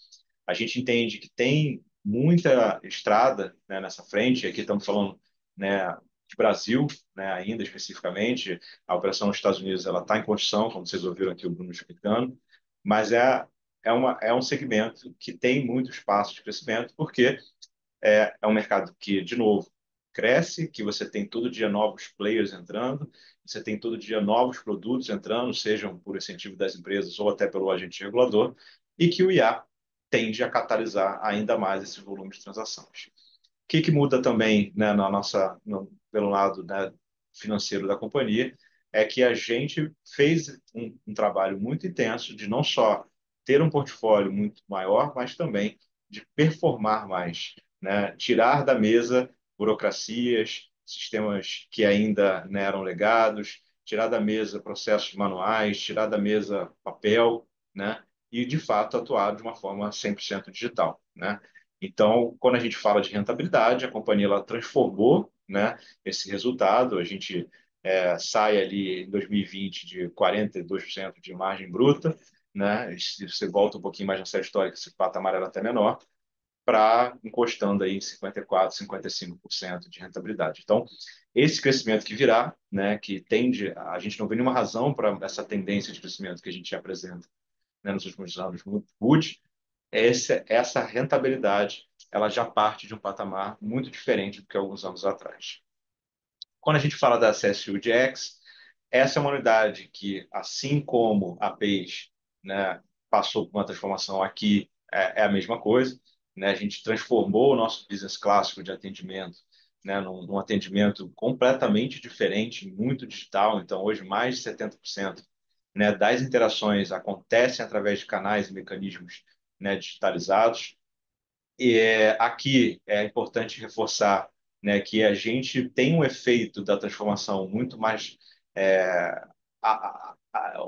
A gente entende que tem muita estrada, né, nessa frente, aqui estamos falando, né, de Brasil, né, ainda especificamente, a operação nos Estados Unidos ela está em construção, como vocês ouviram aqui o Bruno explicando, mas é um segmento que tem muito espaço de crescimento, porque é um mercado que, de novo, cresce, que você tem todo dia novos players entrando, você tem todo dia novos produtos entrando, sejam por incentivo das empresas ou até pelo agente regulador, e que o IA tende a catalisar ainda mais esse volume de transações. O que muda também, né, pelo lado, né, financeiro da companhia é que a gente fez um trabalho muito intenso de não só ter um portfólio muito maior, mas também de performar mais, né? Tirar da mesa burocracias, sistemas que ainda não eram legados, tirar da mesa processos manuais, tirar da mesa papel, né? E, de fato, atuar de uma forma 100% digital, né? Então, quando a gente fala de rentabilidade, a companhia ela transformou, né, esse resultado. A gente sai ali em 2020 de 42% de margem bruta, né? Se você volta um pouquinho mais na série histórica, esse patamar era até menor, para encostando aí em 54%, 55% de rentabilidade. Então, esse crescimento que virá, né, que tende, a gente não vê nenhuma razão para essa tendência de crescimento que a gente apresenta, né, nos últimos anos muito good, essa rentabilidade ela já parte de um patamar muito diferente do que alguns anos atrás. Quando a gente fala da CSU DX, essa é uma unidade que, assim como a Page, né, passou por uma transformação aqui, é a mesma coisa, né? A gente transformou o nosso business clássico de atendimento né, num atendimento completamente diferente, muito digital. Então, hoje, mais de 70%, né, das interações acontecem através de canais e mecanismos, né, digitalizados. E aqui é importante reforçar, né, que a gente tem um efeito da transformação muito mais é,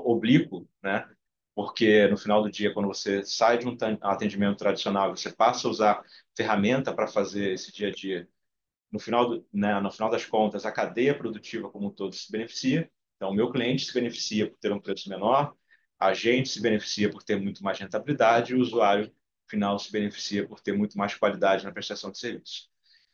oblíquo, né? Porque no final do dia, quando você sai de um atendimento tradicional, você passa a usar ferramenta para fazer esse dia a dia. No final das contas, a cadeia produtiva como um todo se beneficia. Então, o meu cliente se beneficia por ter um preço menor, a gente se beneficia por ter muito mais rentabilidade e o usuário final se beneficia por ter muito mais qualidade na prestação de serviço.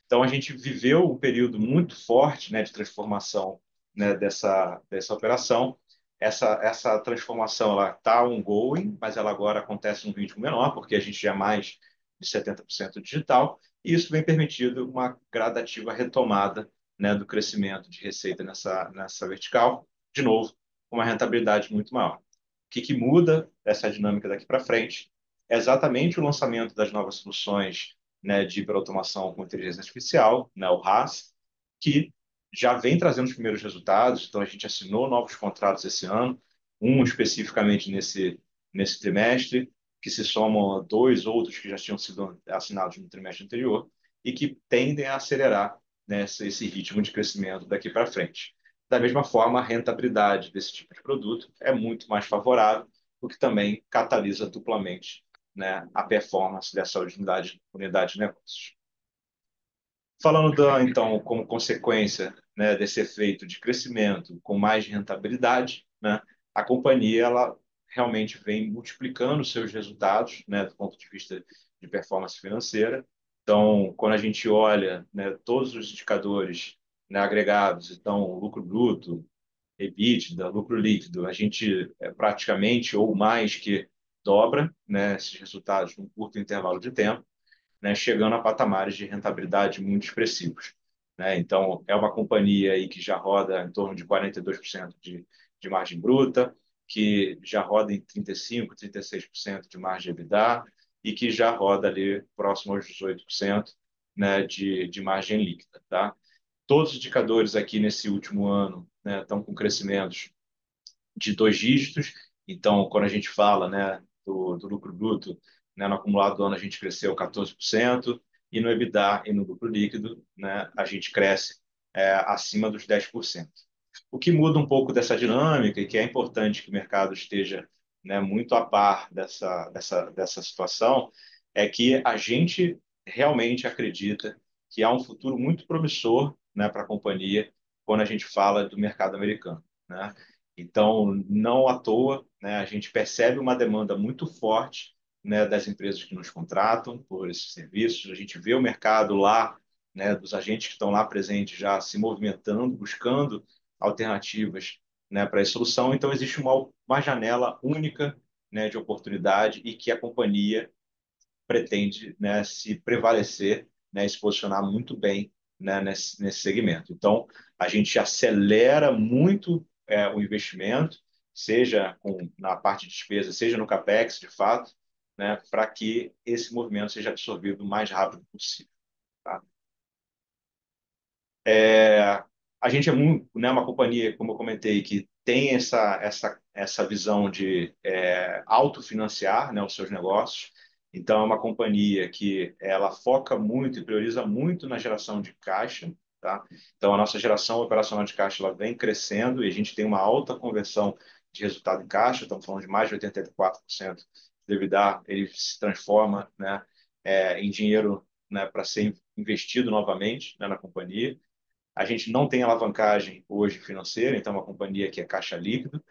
Então, a gente viveu um período muito forte, né, de transformação, né, dessa operação. Essa transformação está ongoing, mas ela agora acontece num ritmo menor, porque a gente já é mais de 70% digital, e isso vem permitido uma gradativa retomada, né, do crescimento de receita nessa vertical, de novo, com uma rentabilidade muito maior. O que muda essa dinâmica daqui para frente é exatamente o lançamento das novas soluções, né, de hiperautomação com inteligência artificial, né, o RAS, que já vem trazendo os primeiros resultados. Então, a gente assinou novos contratos esse ano, um especificamente nesse trimestre, que se somam a dois outros que já tinham sido assinados no trimestre anterior e que tendem a acelerar, né, esse ritmo de crescimento daqui para frente. Da mesma forma, a rentabilidade desse tipo de produto é muito mais favorável, o que também catalisa duplamente, né, a performance dessa unidade de negócios. Falando então, como consequência, né, desse efeito de crescimento com mais rentabilidade, né, a companhia ela realmente vem multiplicando seus resultados, né, do ponto de vista de performance financeira. Então, quando a gente olha, né, todos os indicadores, né, agregados, então lucro bruto, EBITDA, lucro líquido, a gente praticamente ou mais que dobra, né, esses resultados num curto intervalo de tempo, né, chegando a patamares de rentabilidade muito expressivos, né? Então, é uma companhia aí que já roda em torno de 42% de margem bruta, que já roda em 35%, 36% de margem EBITDA e que já roda ali próximo aos 18%, né, de margem líquida, tá? Todos os indicadores aqui nesse último ano, né, estão com crescimentos de dois dígitos. Então, quando a gente fala, né, do lucro bruto, né, no acumulado do ano a gente cresceu 14%, e no EBITDA e no lucro líquido, né, a gente cresce acima dos 10%. O que muda um pouco dessa dinâmica e que é importante que o mercado esteja, né, muito a par dessa situação é que a gente realmente acredita que há um futuro muito promissor, né, para a companhia quando a gente fala do mercado americano, né? Então, não à toa, né, a gente percebe uma demanda muito forte, né, das empresas que nos contratam por esses serviços. A gente vê o mercado lá, né, dos agentes que estão lá presentes já se movimentando, buscando alternativas, né, para essa solução. Então, existe uma janela única, né, de oportunidade e que a companhia pretende, né, se prevalecer, né, e se posicionar muito bem, né, nesse segmento. Então, a gente acelera muito o investimento, seja na parte de despesa, seja no CAPEX, de fato, né, para que esse movimento seja absorvido o mais rápido possível. Tá? A gente é muito, né, uma companhia, como eu comentei, que tem essa visão de autofinanciar, né, os seus negócios. Então, é uma companhia que ela foca muito e prioriza muito na geração de caixa. Tá? Então, a nossa geração operacional de caixa ela vem crescendo e a gente tem uma alta conversão de resultado em caixa. Estamos falando de mais de 84% do EBITDA. Ele se transforma, né, em dinheiro, né, para ser investido novamente, né, na companhia. A gente não tem alavancagem hoje financeira, então é uma companhia que é caixa líquido.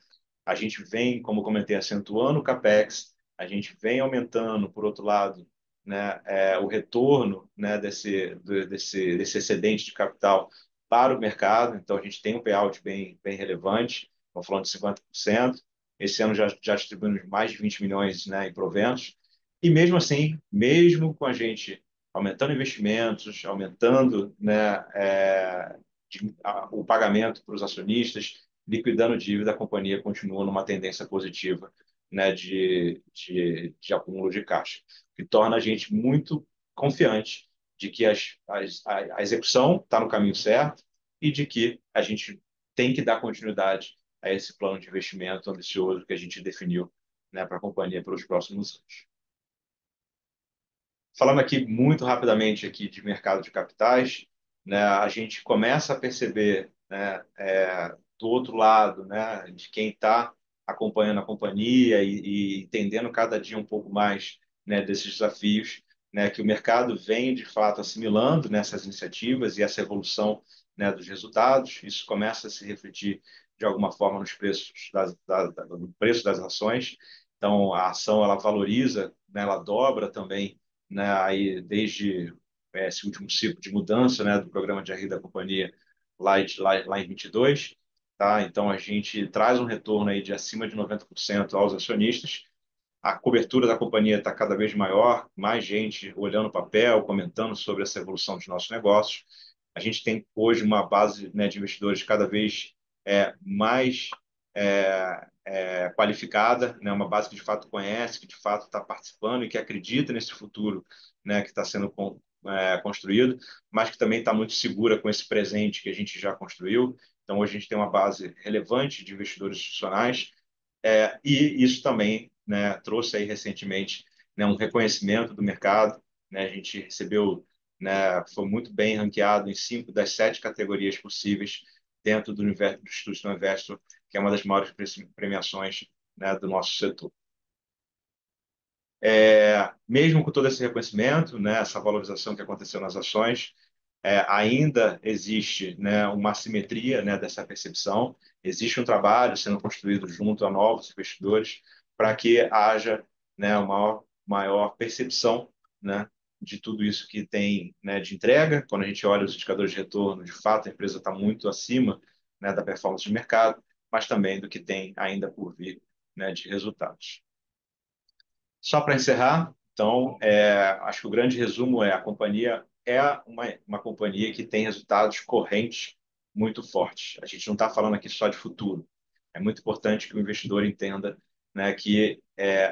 A gente vem, como comentei, acentuando o CAPEX, a gente vem aumentando, por outro lado, né, o retorno, né, desse excedente de capital para o mercado. Então, a gente tem um payout bem relevante, estamos falando de 50%. Esse ano já distribuímos mais de 20 milhões, né, em proventos. E mesmo assim, mesmo com a gente aumentando investimentos, aumentando, né, o pagamento para os acionistas, liquidando dívida, a companhia continua numa tendência positiva, né, de acúmulo de caixa, que torna a gente muito confiante de que a execução está no caminho certo e de que a gente tem que dar continuidade a esse plano de investimento ambicioso que a gente definiu, né, para a companhia pelos próximos anos. Falando aqui muito rapidamente aqui de mercado de capitais, né, a gente começa a perceber, né, do outro lado, né, de quem está acompanhando a companhia e entendendo cada dia um pouco mais, né, desses desafios, né, que o mercado vem de fato assimilando nessas iniciativas e essa evolução, né, dos resultados. Isso começa a se refletir de alguma forma nos preços no preço das ações. Então, a ação ela valoriza, né, ela dobra também, né, aí desde esse último ciclo de mudança, né, do programa de RI da companhia lá em 22, tá? Então a gente traz um retorno aí de acima de 90% aos acionistas. A cobertura da companhia está cada vez maior, mais gente olhando o papel, comentando sobre essa evolução dos nossos negócios. A gente tem hoje uma base, né, de investidores cada vez mais qualificada, né, uma base que de fato conhece, que de fato está participando e que acredita nesse futuro, né, que está sendo construído, mas que também está muito segura com esse presente que a gente já construiu. Então, hoje a gente tem uma base relevante de investidores institucionais, e isso também, né, trouxe aí recentemente, né, um reconhecimento do mercado, né, a gente recebeu, né, foi muito bem ranqueado em 5 das 7 categorias possíveis dentro do universo do Institutional Investor, que é uma das maiores premiações, né, do nosso setor. Mesmo com todo esse reconhecimento, né, essa valorização que aconteceu nas ações, ainda existe, né, uma assimetria, né, dessa percepção. Existe um trabalho sendo construído junto a novos investidores para que haja, né, uma maior percepção, né, de tudo isso que tem, né, de entrega. Quando a gente olha os indicadores de retorno, de fato, a empresa está muito acima, né, da performance de mercado, mas também do que tem ainda por vir, né, de resultados. Só para encerrar, então, acho que o grande resumo a companhia é uma companhia que tem resultados correntes muito fortes. A gente não está falando aqui só de futuro. É muito importante que o investidor entenda, né, que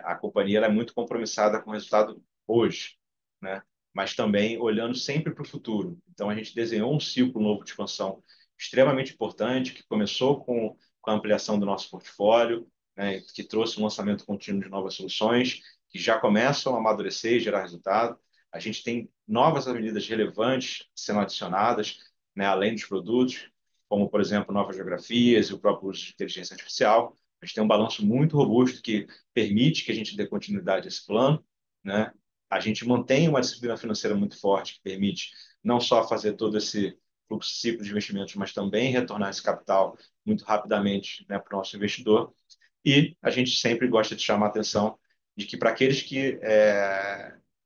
a companhia ela é muito compromissada com o resultado hoje, né, mas também olhando sempre para o futuro. Então, a gente desenhou um ciclo novo de expansão extremamente importante, que começou com a ampliação do nosso portfólio, né, que trouxe um lançamento contínuo de novas soluções, que já começam a amadurecer e gerar resultado. A gente tem novas avenidas relevantes sendo adicionadas, né, além dos produtos, como, por exemplo, novas geografias e o próprio uso de inteligência artificial. A gente tem um balanço muito robusto que permite que a gente dê continuidade a esse plano, né? A gente mantém uma disciplina financeira muito forte que permite não só fazer todo esse fluxo ciclo de investimentos, mas também retornar esse capital muito rapidamente, né, para o nosso investidor. E a gente sempre gosta de chamar a atenção de que para aqueles que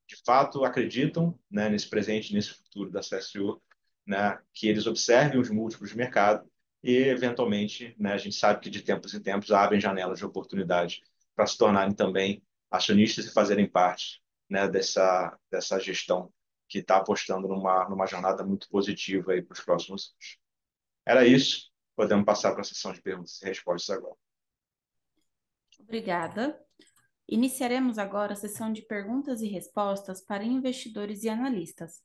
de fato acreditam, né, nesse presente, nesse futuro da CSU, né, que eles observem os múltiplos de mercado e, eventualmente, né, a gente sabe que de tempos em tempos abrem janelas de oportunidade para se tornarem também acionistas e fazerem parte, né, dessa gestão que está apostando numa jornada muito positiva aí para os próximos anos. Era isso. Podemos passar para a sessão de perguntas e respostas agora. Obrigada. Iniciaremos agora a sessão de perguntas e respostas para investidores e analistas.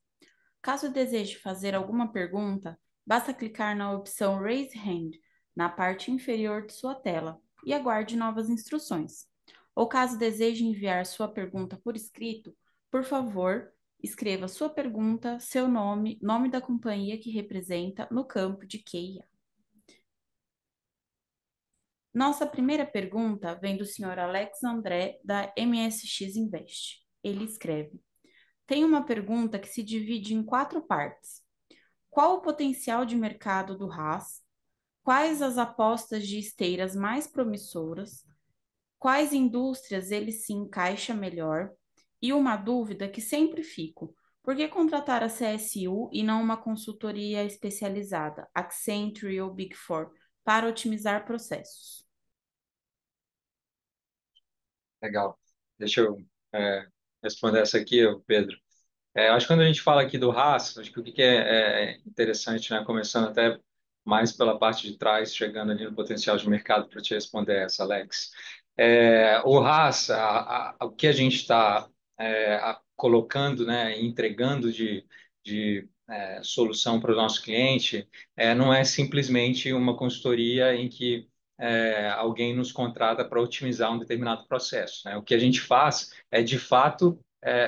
Caso deseje fazer alguma pergunta, basta clicar na opção Raise Hand na parte inferior de sua tela e aguarde novas instruções. Ou caso deseje enviar sua pergunta por escrito, por favor, escreva sua pergunta, seu nome, nome da companhia que representa no campo de QIA. Nossa primeira pergunta vem do Sr. Alex André, da MSX Invest. Ele escreve: tenho uma pergunta que se divide em 4 partes. Qual o potencial de mercado do Haas? Quais as apostas de esteiras mais promissoras? Quais indústrias ele se encaixa melhor? E uma dúvida que sempre fico: por que contratar a CSU e não uma consultoria especializada, Accenture ou Big Four, para otimizar processos? Legal. Deixa eu responder essa aqui, Pedro. Acho que quando a gente fala aqui do Haas, acho que o que é interessante, né, começando até mais pela parte de trás, chegando ali no potencial de mercado para te responder essa, Alex. O Haas, o que a gente está colocando, né, entregando de solução para o nosso cliente, não é simplesmente uma consultoria em que alguém nos contrata para otimizar um determinado processo, né? O que a gente faz é, de fato,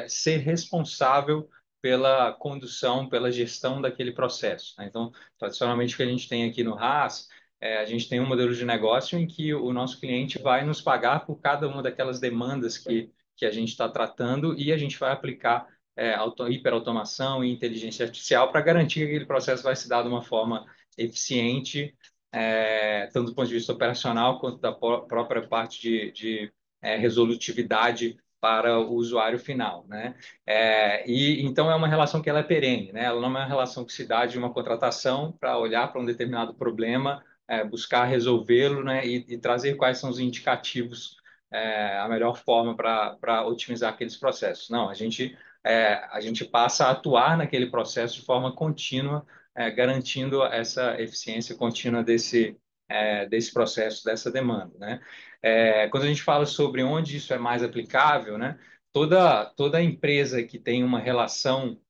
ser responsável pela condução, pela gestão daquele processo, né? Então, tradicionalmente, o que a gente tem aqui no RaaS, a gente tem um modelo de negócio em que o nosso cliente vai nos pagar por cada uma daquelas demandas que a gente está tratando e a gente vai aplicar hiperautomação e inteligência artificial para garantir que aquele processo vai se dar de uma forma eficiente, tanto do ponto de vista operacional quanto da própria parte de resolutividade para o usuário final, né? E então é uma relação que ela é perene, né? Ela não é uma relação que se dá de uma contratação para olhar para um determinado problema, buscar resolvê-lo, né? E trazer quais são os indicativos, a melhor forma para otimizar aqueles processos. Não, a gente passa a atuar naquele processo de forma contínua, garantindo essa eficiência contínua desse processo, dessa demanda, né? Quando a gente fala sobre onde isso é mais aplicável, né? Toda empresa que tem uma relação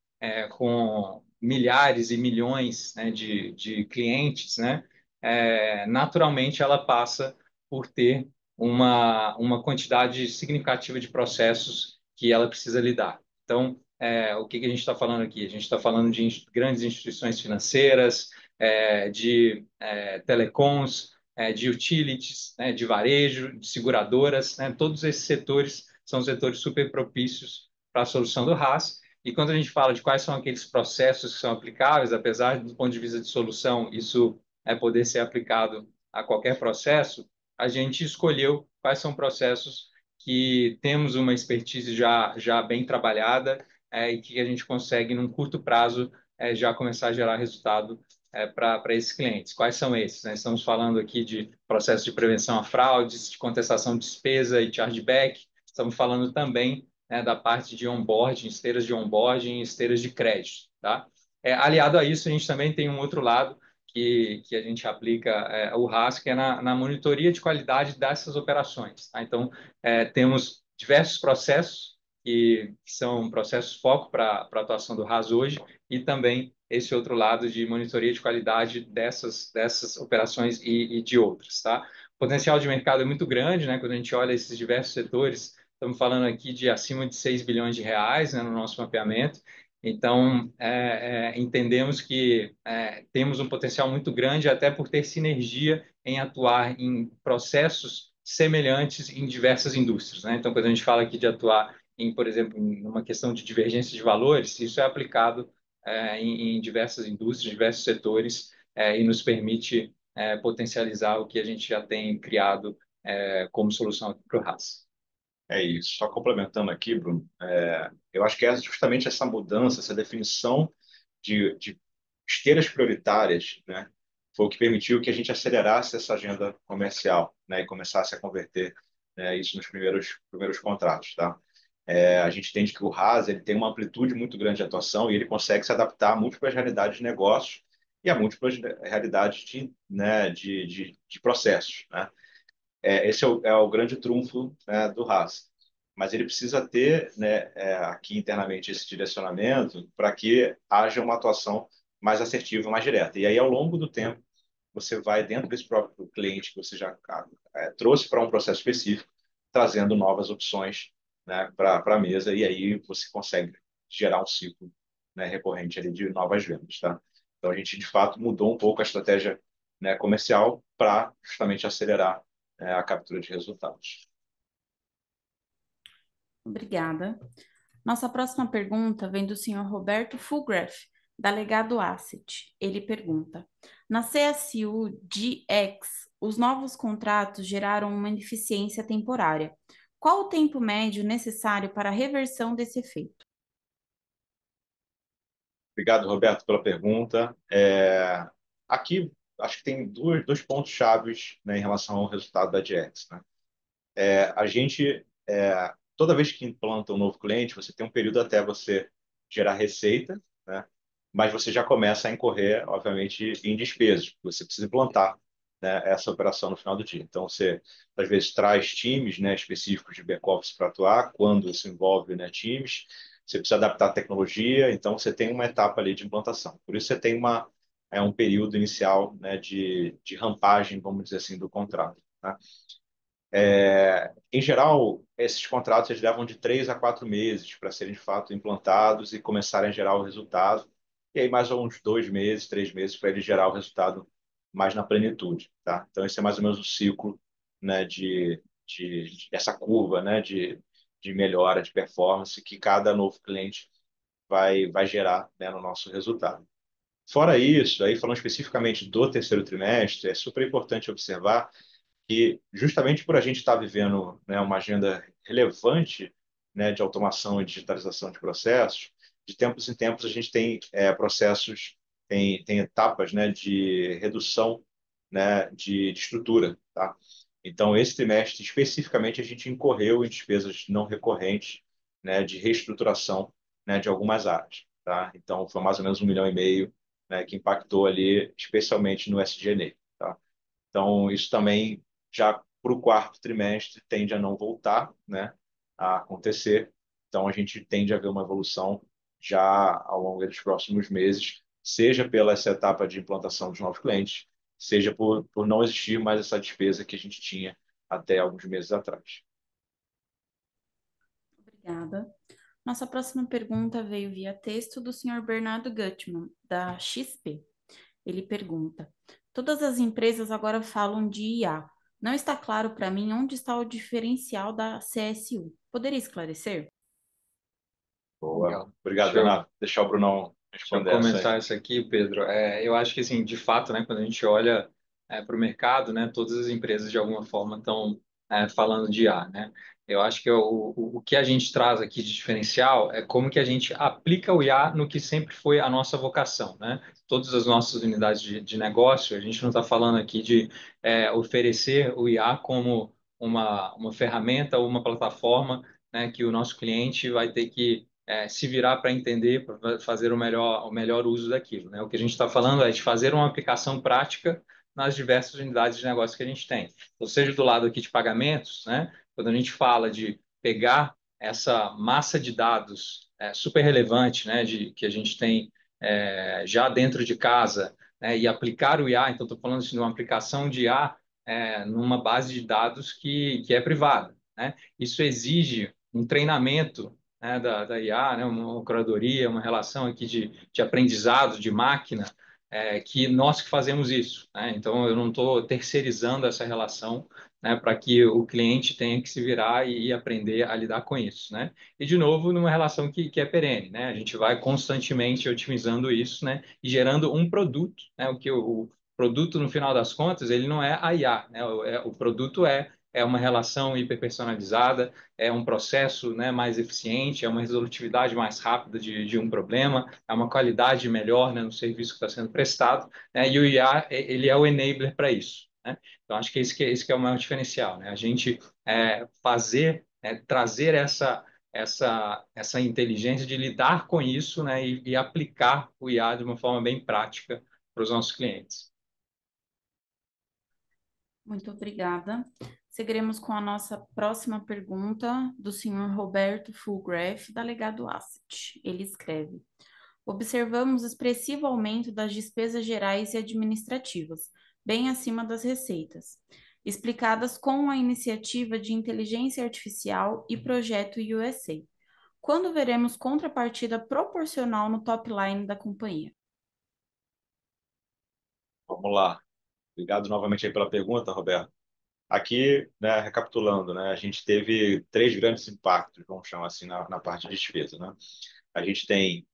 com milhares e milhões, né, de clientes, né? Naturalmente ela passa por ter uma quantidade significativa de processos que ela precisa lidar. Então, o que a gente está falando aqui? A gente está falando de grandes instituições financeiras, de telecoms, de utilities, né, de varejo, de seguradoras, né? Todos esses setores são setores super propícios para a solução do RaaS. E quando a gente fala de quais são aqueles processos que são aplicáveis, apesar do ponto de vista de solução, isso poder ser aplicado a qualquer processo, a gente escolheu quais são processos que temos uma expertise já bem trabalhada, e que a gente consegue, num curto prazo, já começar a gerar resultado para esses clientes. Quais são esses, né? Estamos falando aqui de processo de prevenção a fraudes, de contestação de despesa e chargeback. Estamos falando também, né, da parte de onboarding, esteiras de onboarding, esteiras de crédito, tá? Aliado a isso, a gente também tem um outro lado que a gente aplica o RaaS, que é na monitoria de qualidade dessas operações, tá? Então, temos diversos processos que são processos foco para a atuação do RaaS hoje, e também esse outro lado de monitoria de qualidade dessas operações e de outras, tá? O potencial de mercado é muito grande, né? Quando a gente olha esses diversos setores, estamos falando aqui de acima de 6 bilhões de reais, né, no nosso mapeamento. Então, entendemos que temos um potencial muito grande, até por ter sinergia em atuar em processos semelhantes em diversas indústrias, né? Então, quando a gente fala aqui de atuar por exemplo, em uma questão de divergência de valores, isso é aplicado em diversas indústrias, diversos setores, e nos permite potencializar o que a gente já tem criado como solução para o RaaS. É isso. Só complementando aqui, Bruno, eu acho que é justamente essa mudança, essa definição de esteiras prioritárias, né, foi o que permitiu que a gente acelerasse essa agenda comercial, né, e começasse a converter, isso nos primeiros contratos, tá? A gente entende que o RaaS ele tem uma amplitude muito grande de atuação e ele consegue se adaptar a múltiplas realidades de negócios e a múltiplas realidades de processos, né? Esse é o grande trunfo, né, do RaaS. Mas ele precisa ter, né, aqui internamente esse direcionamento para que haja uma atuação mais assertiva, mais direta. E aí, ao longo do tempo, você vai dentro desse próprio cliente que você já trouxe para um processo específico, trazendo novas opções, né, para a mesa, e aí você consegue gerar um ciclo, né, recorrente ali de novas vendas, tá? Então, a gente, de fato, mudou um pouco a estratégia, né, comercial para justamente acelerar a captura de resultados. Obrigada. Nossa próxima pergunta vem do senhor Roberto Fulgraf, da Legado Asset. Ele pergunta: na CSU GX, os novos contratos geraram uma ineficiência temporária. Qual o tempo médio necessário para a reversão desse efeito? Obrigado, Roberto, pela pergunta. Aqui, acho que tem dois pontos chaves, né, em relação ao resultado da GX, né? A gente, toda vez que implanta um novo cliente, você tem um período até você gerar receita, né? Mas você já começa a incorrer, obviamente, em despesas, porque você precisa implantar, né, essa operação no final do dia. Então, você, às vezes, traz times, né, específicos de back-office para atuar, quando isso envolve, né, times. você precisa adaptar a tecnologia, então você tem uma etapa ali de implantação. Por isso você tem um período inicial, né, de rampagem, vamos dizer assim, do contrato. Tá? Em geral, esses contratos eles levam de 3 a 4 meses para serem de fato implantados e começarem a gerar o resultado. E aí mais uns 2 meses, 3 meses para ele gerar o resultado mais na plenitude. Tá? Então esse é mais ou menos o ciclo, né, essa curva, né, de melhora de performance que cada novo cliente vai gerar, né, no nosso resultado. Fora isso, aí falando especificamente do terceiro trimestre, é super importante observar que justamente por a gente estar vivendo, né, uma agenda relevante, né, de automação e digitalização de processos, de tempos em tempos a gente tem processos, tem etapas, né, de redução, né, de estrutura, tá? Então, esse trimestre, especificamente, a gente incorreu em despesas não recorrentes, né, de reestruturação, né, de algumas áreas, tá? Então, foi mais ou menos 1,5 milhão, né, que impactou ali, especialmente no SG&A, tá? Então, isso também, já para o quarto trimestre, tende a não voltar, né, a acontecer. Então, a gente tende a ver uma evolução já ao longo dos próximos meses, seja pela essa etapa de implantação dos novos clientes, seja por não existir mais essa despesa que a gente tinha até alguns meses atrás. Obrigada. Nossa próxima pergunta veio via texto do senhor Bernardo Gutmann, da XP. Ele pergunta: todas as empresas agora falam de IA. Não está claro para mim onde está o diferencial da CSU. Poderia esclarecer? Boa. Legal. Obrigado, Deixa eu, Bernardo. Deixar o Brunão deixa eu responder essa aí. comentar isso aqui, Pedro. Eu acho que, assim, de fato, né, quando a gente olha para o mercado, né, todas as empresas, de alguma forma, estão falando de IA, né? Eu acho que o que a gente traz aqui de diferencial é como que a gente aplica o IA no que sempre foi a nossa vocação, né? Todas as nossas unidades de negócio, a gente não está falando aqui de oferecer o IA como uma ferramenta ou uma plataforma, né, que o nosso cliente vai ter que se virar para entender, para fazer o melhor uso daquilo, né? O que a gente está falando é de fazer uma aplicação prática nas diversas unidades de negócio que a gente tem. Ou seja, do lado aqui de pagamentos, né? Quando a gente fala de pegar essa massa de dados super relevante, né, que a gente tem já dentro de casa, né, e aplicar o IA, então estou falando assim, de uma aplicação de IA numa base de dados que é privada, né? Isso exige um treinamento, né, da IA, né, uma curadoria, uma relação aqui de aprendizado de máquina, que nós que fazemos isso, né? Então, eu não estou terceirizando essa relação, né, para que o cliente tenha que se virar e aprender a lidar com isso, né? E, de novo, numa relação que é perene, né? A gente vai constantemente otimizando isso, né, e gerando um produto, né? O produto, no final das contas, ele não é a IA, né? O produto é uma relação hiperpersonalizada, é um processo, né, mais eficiente, é uma resolutividade mais rápida de um problema, é uma qualidade melhor, né, no serviço que está sendo prestado, né, e o IA, ele é o enabler para isso, né? Então, acho que esse que é o maior diferencial, né? A gente trazer essa inteligência de lidar com isso, né, e aplicar o IA de uma forma bem prática para os nossos clientes. Muito obrigada. Seguiremos com a nossa próxima pergunta do senhor Roberto Fulgraf, da Legado Asset. Ele escreve: observamos expressivo aumento das despesas gerais e administrativas, bem acima das receitas, explicadas com a iniciativa de inteligência artificial e projeto USA. Quando veremos contrapartida proporcional no top line da companhia? Vamos lá. Obrigado novamente aí pela pergunta, Roberto. Aqui, né, recapitulando, né, a gente teve 3 grandes impactos, vamos chamar assim, na parte de despesa, né? A gente tem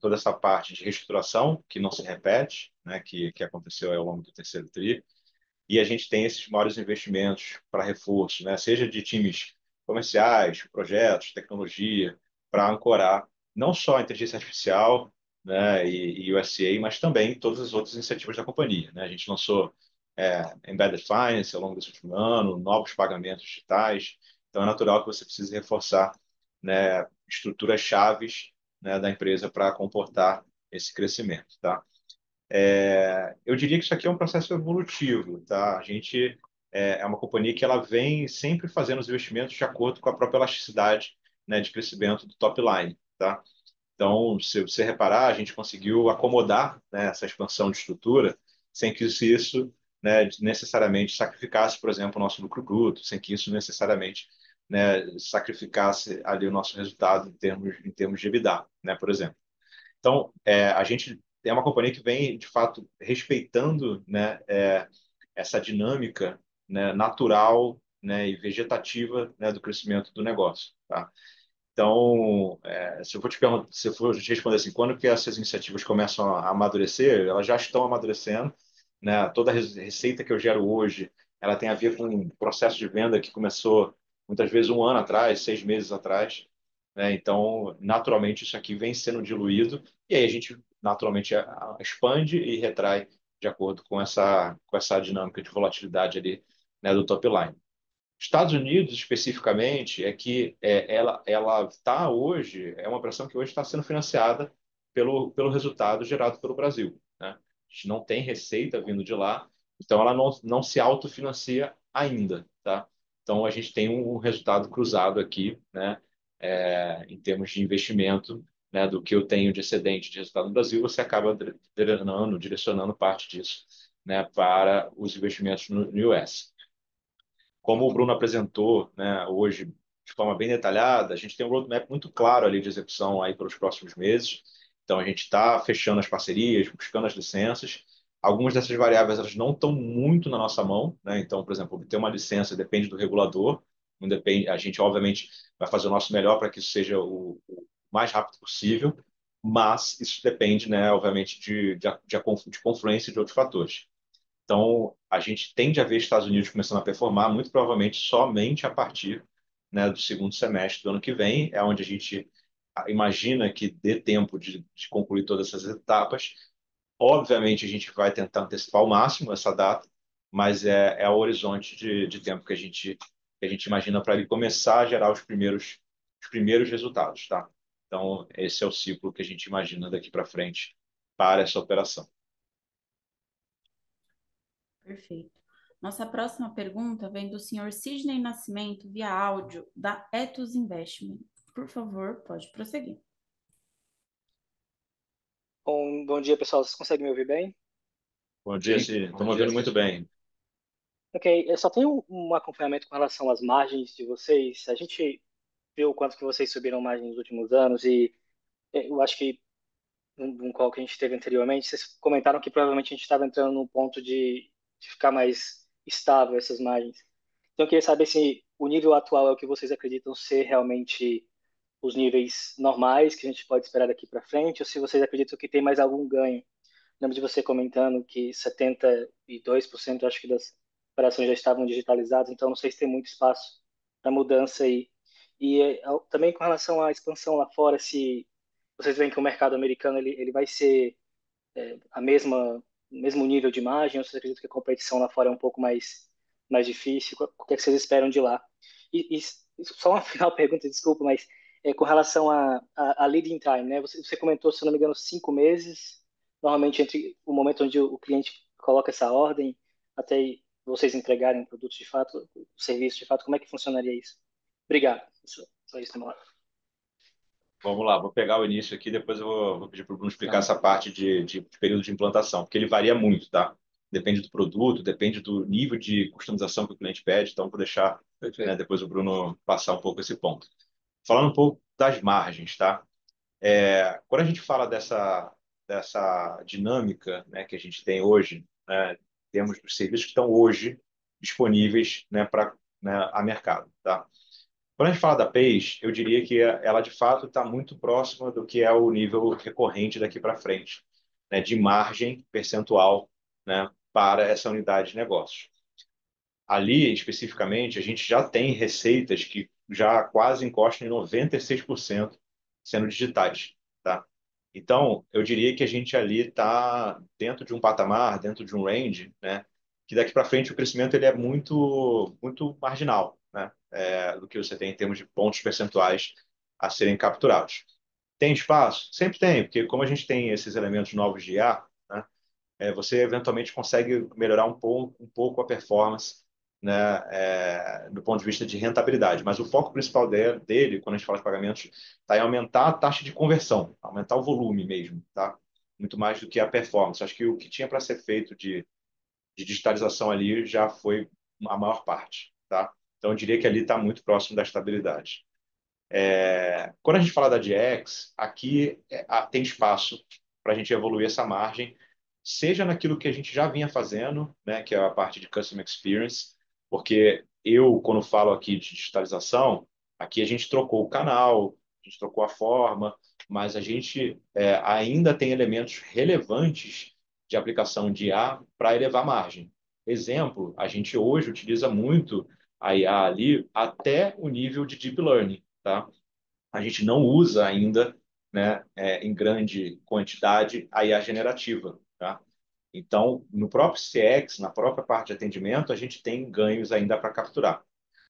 toda essa parte de reestruturação, que não se repete, né, que aconteceu ao longo do terceiro tri, e a gente tem esses maiores investimentos para reforço, né, seja de times comerciais, projetos, tecnologia, para ancorar não só a inteligência artificial, né, e USA, mas também todas as outras iniciativas da companhia, né? A gente lançou Embedded Finance ao longo desse último ano, novos pagamentos digitais, então é natural que você precise reforçar, né, estruturas chaves, né, da empresa para comportar esse crescimento, tá? Eu diria que isso aqui é um processo evolutivo, tá? A gente é uma companhia que ela vem sempre fazendo os investimentos de acordo com a própria elasticidade né, de crescimento do top line, tá? Então, se você reparar, a gente conseguiu acomodar, né, essa expansão de estrutura sem que isso, né, necessariamente sacrificasse, por exemplo, o nosso lucro bruto, sem que isso necessariamente, né, sacrificasse ali o nosso resultado em termos de EBITDA, né, por exemplo. Então, a gente é uma companhia que vem, de fato, respeitando, né, essa dinâmica, né, natural, né, e vegetativa, né, do crescimento do negócio, tá? Então, se eu for te perguntar, se eu for te responder assim, quando que essas iniciativas começam a amadurecer, elas já estão amadurecendo, né? Toda a receita que eu gero hoje, ela tem a ver com um processo de venda que começou muitas vezes um ano atrás, 6 meses atrás, né? Então, naturalmente, isso aqui vem sendo diluído e aí a gente naturalmente expande e retrai de acordo com essa dinâmica de volatilidade ali, né, do top line. Estados Unidos, especificamente, é que ela está hoje, é uma operação que hoje está sendo financiada pelo resultado gerado pelo Brasil, né? A gente não tem receita vindo de lá, então ela não se autofinancia ainda, tá? Então a gente tem um resultado cruzado aqui, né? Em termos de investimento, né? Do que eu tenho de excedente de resultado no Brasil, você acaba direcionando parte disso, né? Para os investimentos no US. Como o Bruno apresentou, né, hoje de forma bem detalhada, a gente tem um roadmap muito claro ali de execução aí para os próximos meses. Então, a gente está fechando as parcerias, buscando as licenças. Algumas dessas variáveis elas não estão muito na nossa mão, né? Então, por exemplo, obter uma licença depende do regulador, não depende. A gente, obviamente, vai fazer o nosso melhor para que isso seja o mais rápido possível, mas isso depende, né, obviamente, de confluência de outros fatores. Então, a gente tende a ver Estados Unidos começando a performar, muito provavelmente somente a partir, né, do segundo semestre do ano que vem, é onde a gente imagina que dê tempo de concluir todas essas etapas. Obviamente, a gente vai tentar antecipar ao máximo essa data, mas é o horizonte de tempo que a gente imagina para ele começar a gerar os primeiros resultados, tá? Então, esse é o ciclo que a gente imagina daqui para frente para essa operação. Perfeito. Nossa próxima pergunta vem do senhor Sidney Nascimento via áudio da Ethos Investment. Por favor, pode prosseguir. Bom dia, pessoal. Vocês conseguem me ouvir bem? Bom dia, Cid. Estamos ouvindo muito bem. Ok, eu só tenho um acompanhamento com relação às margens de vocês. A gente viu o quanto que vocês subiram margem nos últimos anos e eu acho que num call que a gente teve anteriormente, vocês comentaram que provavelmente a gente estava entrando num ponto de ficar mais estável essas margens. Então eu queria saber se o nível atual é o que vocês acreditam ser realmente os níveis normais que a gente pode esperar daqui para frente, ou se vocês acreditam que tem mais algum ganho. Lembro de você comentando que 72% acho que das operações já estavam digitalizadas, então não sei se tem muito espaço para mudança aí. E também com relação à expansão lá fora, se vocês veem que o mercado americano ele vai ser a mesma o mesmo nível de margem, ou vocês acreditam que a competição lá fora é um pouco mais difícil? O que é que vocês esperam de lá? E só uma final pergunta, desculpa, mas com relação a leading time, né? Você comentou, se não me engano, 5 meses, normalmente entre o momento onde o cliente coloca essa ordem até vocês entregarem o produto de fato, o serviço de fato, como é que funcionaria isso? Obrigado. Só isso, meu lado. Vamos lá, vou pegar o início aqui, depois eu vou pedir para o Bruno explicar essa parte de período de implantação, porque ele varia muito, tá? Depende do produto, depende do nível de customização que o cliente pede, então vou deixar, né, depois o Bruno passar um pouco esse ponto. Falando um pouco das margens, tá? Quando a gente fala dessa dinâmica, né, que a gente tem hoje, né, temos os serviços que estão hoje disponíveis, né, para, né, a mercado, tá? Quando a gente fala da PES, eu diria que ela de fato está muito próxima do que é o nível recorrente daqui para frente, né, de margem percentual, né, para essa unidade de negócios. Ali, especificamente, a gente já tem receitas que já quase encostam em 96% sendo digitais, tá? Então, eu diria que a gente ali está dentro de um patamar, dentro de um range, né, que daqui para frente o crescimento ele é muito, muito marginal, né, do que você tem em termos de pontos percentuais a serem capturados. Tem espaço? Sempre tem, porque como a gente tem esses elementos novos de IA, né, você eventualmente consegue melhorar um pouco a performance, né, do ponto de vista de rentabilidade. Mas o foco principal dele, quando a gente fala de pagamentos, está em aumentar a taxa de conversão, aumentar o volume mesmo, tá? Muito mais do que a performance. Acho que o que tinha para ser feito de digitalização ali já foi a maior parte, tá? Então, eu diria que ali está muito próximo da estabilidade. Quando a gente fala da DX, aqui tem espaço para a gente evoluir essa margem, seja naquilo que a gente já vinha fazendo, né, que é a parte de Customer Experience, porque eu, quando falo aqui de digitalização, aqui a gente trocou o canal, a gente trocou a forma, mas a gente ainda tem elementos relevantes de aplicação de IA para elevar a margem. Exemplo, a gente hoje utiliza muito a IA ali até o nível de Deep Learning. Tá? A gente não usa ainda, né, em grande quantidade a IA generativa. Tá? Então, no próprio CX, na própria parte de atendimento, a gente tem ganhos ainda para capturar.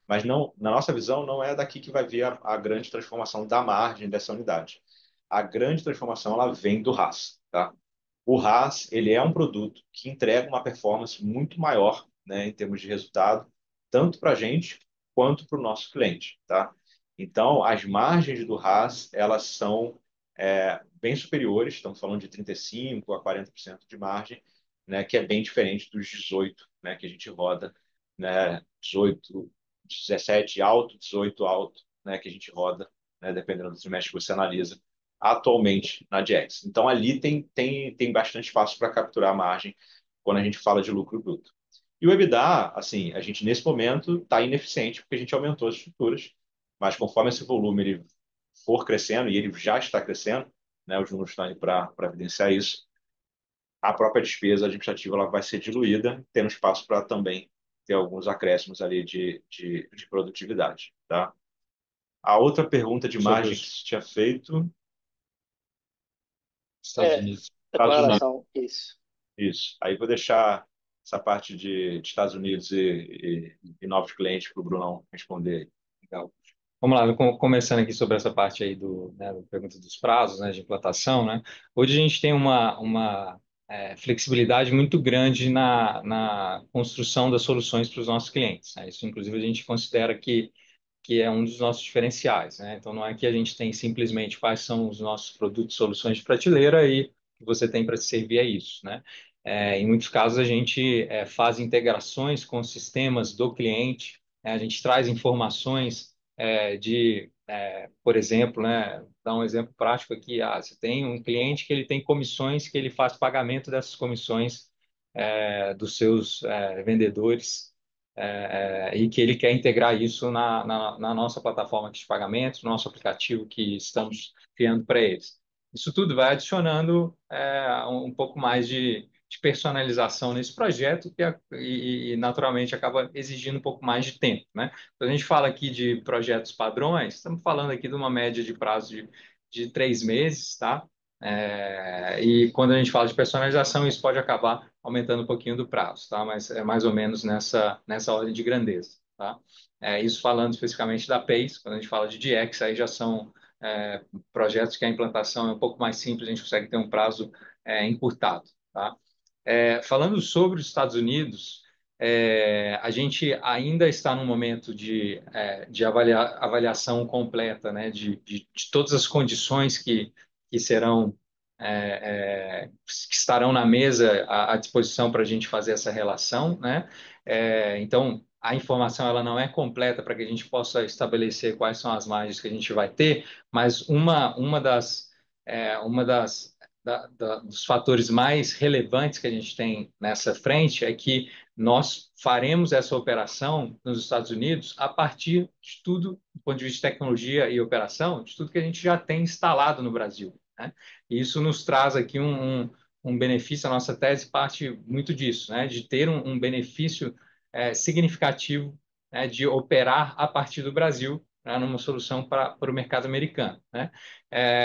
Mas não, na nossa visão, não é daqui que vai vir a grande transformação da margem dessa unidade. A grande transformação ela vem do RaaS. Tá? O RaaS ele é um produto que entrega uma performance muito maior, né, em termos de resultado, tanto para a gente quanto para o nosso cliente. Tá? Então, as margens do RaaS elas são bem superiores, estamos falando de 35% a 40% de margem, né, que é bem diferente dos 18%, né, que a gente roda, né, 18, 17 alto, 18 alto, né, que a gente roda, né, dependendo do trimestre que você analisa, atualmente na DX. Então, ali tem bastante espaço para capturar a margem quando a gente fala de lucro bruto. E o EBITDA, assim, a gente nesse momento está ineficiente porque a gente aumentou as estruturas, mas conforme esse volume ele for crescendo, e ele já está crescendo, né, os números estão aí para evidenciar isso, a própria despesa administrativa ela vai ser diluída, tendo espaço para também ter alguns acréscimos ali de produtividade. Tá? A outra pergunta de Sobre margem que os você tinha feito, Estados Unidos. Com Estados Unidos. relação a isso. Isso. Aí vou deixar essa parte de Estados Unidos e novos clientes para o Brunão responder. Legal. Vamos lá, começando aqui sobre essa parte aí da pergunta dos prazos, né, de implantação, né? Hoje a gente tem uma flexibilidade muito grande na construção das soluções para os nossos clientes, né? Isso, inclusive, a gente considera que é um dos nossos diferenciais, né? Então, não é que a gente tem simplesmente quais são os nossos produtos, soluções de prateleira e o que você tem para se servir é isso, né? Em muitos casos, a gente faz integrações com sistemas do cliente, né? A gente traz informações por exemplo, né? Dar um exemplo prático aqui, você tem um cliente que ele tem comissões que ele faz pagamento dessas comissões dos seus vendedores e que ele quer integrar isso na nossa plataforma de pagamentos, no nosso aplicativo que estamos criando para eles. Isso tudo vai adicionando um pouco mais de personalização nesse projeto e, naturalmente, acaba exigindo um pouco mais de tempo, né? Quando a gente fala aqui de projetos padrões, estamos falando aqui de uma média de prazo de 3 meses, tá? E quando a gente fala de personalização, isso pode acabar aumentando um pouquinho do prazo, tá? Mas é mais ou menos nessa ordem de grandeza, tá? Isso falando especificamente da PACE, quando a gente fala de DX, aí já são projetos que a implantação é um pouco mais simples, a gente consegue ter um prazo encurtado, tá? Falando sobre os Estados Unidos, a gente ainda está num momento de avaliação completa, né, de todas as condições que serão que estarão na mesa à disposição para a gente fazer essa relação, né? Então, a informação ela não é completa para que a gente possa estabelecer quais são as margens que a gente vai ter, mas dos fatores mais relevantes que a gente tem nessa frente é que nós faremos essa operação nos Estados Unidos a partir de tudo, do ponto de vista de tecnologia e operação, de tudo que a gente já tem instalado no Brasil, né? E isso nos traz aqui um benefício, a nossa tese parte muito disso, né? De ter um benefício significativo, né? De operar a partir do Brasil, né? Numa solução para o mercado americano, né?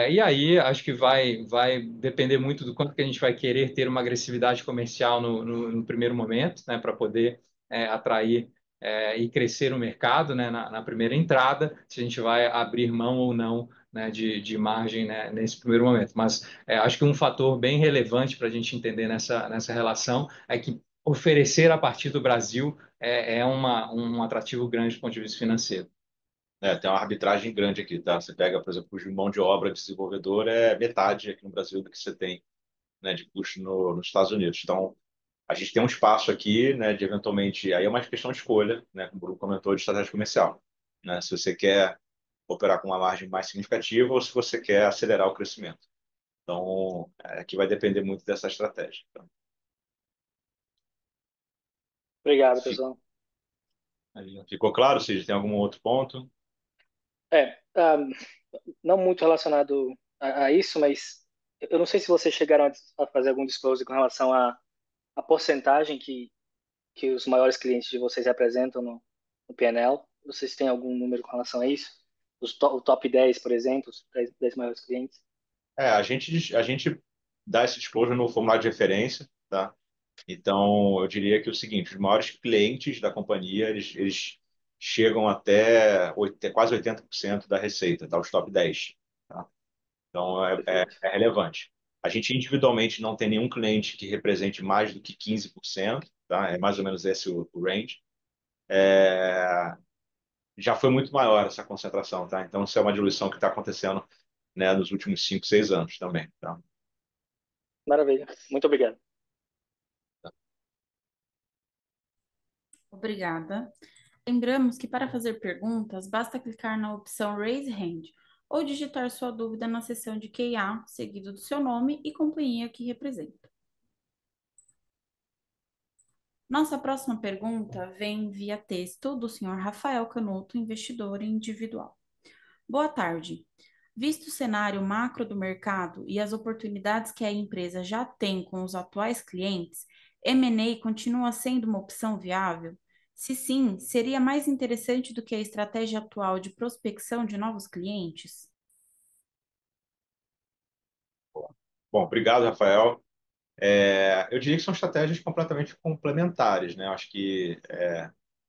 E aí, acho que vai depender muito do quanto que a gente vai querer ter uma agressividade comercial no primeiro momento, né, para poder atrair e crescer o mercado, né, na primeira entrada, se a gente vai abrir mão ou não, né, de margem, né, nesse primeiro momento. Mas acho que um fator bem relevante para a gente entender nessa relação é que oferecer a partir do Brasil é um atrativo grande do ponto de vista financeiro. Tem uma arbitragem grande aqui, tá? Você pega, por exemplo, o mão de obra de desenvolvedor é metade aqui no Brasil do que você tem, né, de custo nos Estados Unidos. Então, a gente tem um espaço aqui, né, de eventualmente, aí é uma questão de escolha, né, como o Bruno comentou, de estratégia comercial, né? Se você quer operar com uma margem mais significativa ou se você quer acelerar o crescimento. Então, aqui vai depender muito dessa estratégia. Então, Obrigado, fi- pessoal. ficou claro, Cid? Tem algum outro ponto? É, não muito relacionado a isso, mas eu não sei se vocês chegaram a fazer algum disclosure com relação à porcentagem que os maiores clientes de vocês representam no P&L. Vocês têm algum número com relação a isso? O top 10, por exemplo, os 10 maiores clientes? A gente dá esse disclosure no formulário de referência, tá? Então, eu diria que é o seguinte, os maiores clientes da companhia, eles chegam até quase 80% da receita, tá? Os top 10, tá? Então, Perfeito. é relevante. A gente individualmente não tem nenhum cliente que represente mais do que 15%, tá? É mais ou menos esse o range. Já foi muito maior essa concentração, tá? Então, isso é uma diluição que está acontecendo, né, nos últimos 5, 6 anos também, tá? Maravilha. Muito obrigado. Obrigada. Lembramos que para fazer perguntas, basta clicar na opção Raise Hand ou digitar sua dúvida na seção de Q&A, seguido do seu nome e companhia que representa. Nossa próxima pergunta vem via texto do senhor Rafael Canuto, investidor individual. Boa tarde. Visto o cenário macro do mercado e as oportunidades que a empresa já tem com os atuais clientes, M&A continua sendo uma opção viável? Se sim, seria mais interessante do que a estratégia atual de prospecção de novos clientes? Bom, obrigado, Rafael. Eu diria que são estratégias completamente complementares, né? Eu acho que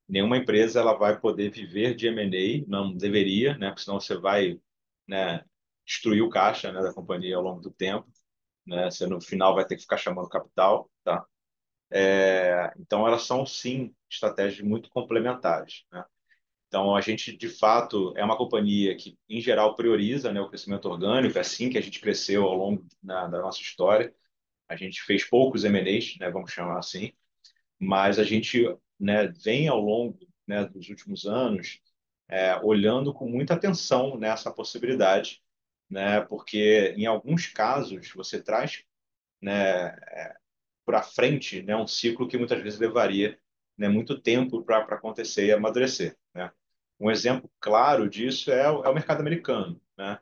nenhuma empresa ela vai poder viver de M&A, não deveria, né? Porque senão você vai, né, destruir o caixa, né, da companhia ao longo do tempo, né? Você no final vai ter que ficar chamando capital, tá? Então elas são sim estratégias muito complementares, né? Então a gente de fato é uma companhia que em geral prioriza, né, o crescimento orgânico, é assim que a gente cresceu ao longo da nossa história. A gente fez poucos M&As, né, vamos chamar assim, mas a gente, né, vem ao longo, né, dos últimos anos olhando com muita atenção nessa possibilidade, né, porque em alguns casos você traz, né, para frente, né, um ciclo que muitas vezes levaria, né, muito tempo para acontecer e amadurecer, né? Um exemplo claro disso é o mercado americano, né?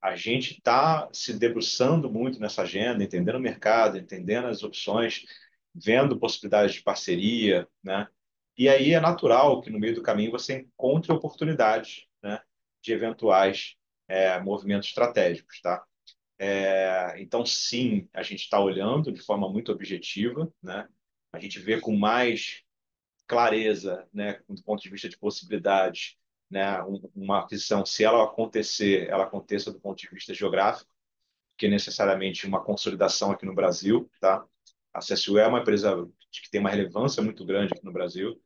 A gente está se debruçando muito nessa agenda, entendendo o mercado, entendendo as opções, vendo possibilidades de parceria, né? E aí é natural que no meio do caminho você encontre oportunidades, né, de eventuais movimentos estratégicos, tá? Então, sim, a gente está olhando de forma muito objetiva, né? A gente vê com mais clareza, né, do ponto de vista de possibilidades, né, uma aquisição, se ela acontecer, ela aconteça do ponto de vista geográfico, que necessariamente uma consolidação aqui no Brasil, tá? A CSU é uma empresa que tem uma relevância muito grande aqui no Brasil.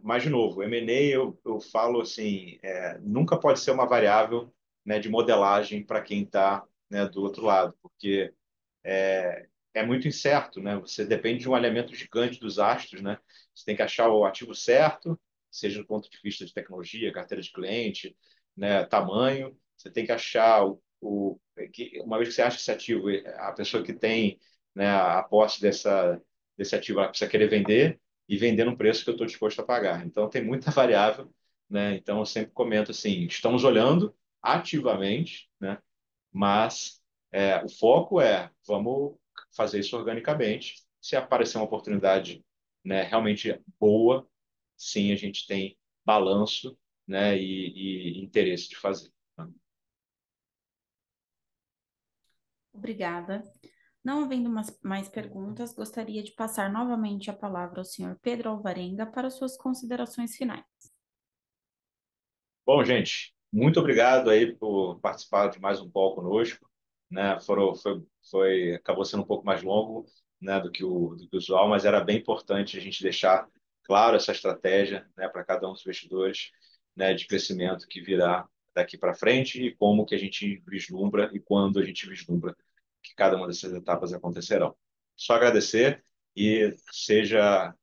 Mas, de novo, M&A eu falo assim, nunca pode ser uma variável, né, de modelagem para quem está, né, do outro lado, porque é muito incerto, né? Você depende de um alinhamento gigante dos astros, né? Você tem que achar o ativo certo, seja do ponto de vista de tecnologia, carteira de cliente, né, tamanho. Você tem que achar uma vez que você acha esse ativo, a pessoa que tem, né, a posse desse ativo, ela precisa querer vender e vender no preço que eu estou disposto a pagar. Então tem muita variável, né? Então eu sempre comento assim, estamos olhando ativamente, né? Mas o foco vamos fazer isso organicamente. Se aparecer uma oportunidade, né, realmente boa, sim, a gente tem balanço, né, e interesse de fazer. Obrigada. Não havendo mais perguntas, gostaria de passar novamente a palavra ao senhor Pedro Alvarenga para suas considerações finais. Bom, gente, muito obrigado aí por participar de mais um call conosco, né? acabou sendo um pouco mais longo, né, do que o usual, mas era bem importante a gente deixar claro essa estratégia, né, para cada um dos investidores, né, de crescimento que virá daqui para frente e como que a gente vislumbra e quando a gente vislumbra que cada uma dessas etapas acontecerão. Só agradecer e seja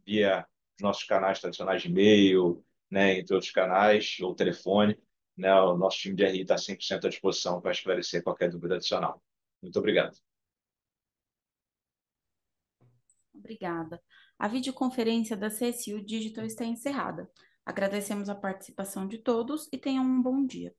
via nossos canais tradicionais de e-mail, né, entre outros canais, ou telefone, né, o nosso time de RI está 100% à disposição para esclarecer qualquer dúvida adicional. Muito obrigado. Obrigada. A videoconferência da CSU Digital está encerrada. Agradecemos a participação de todos e tenham um bom dia.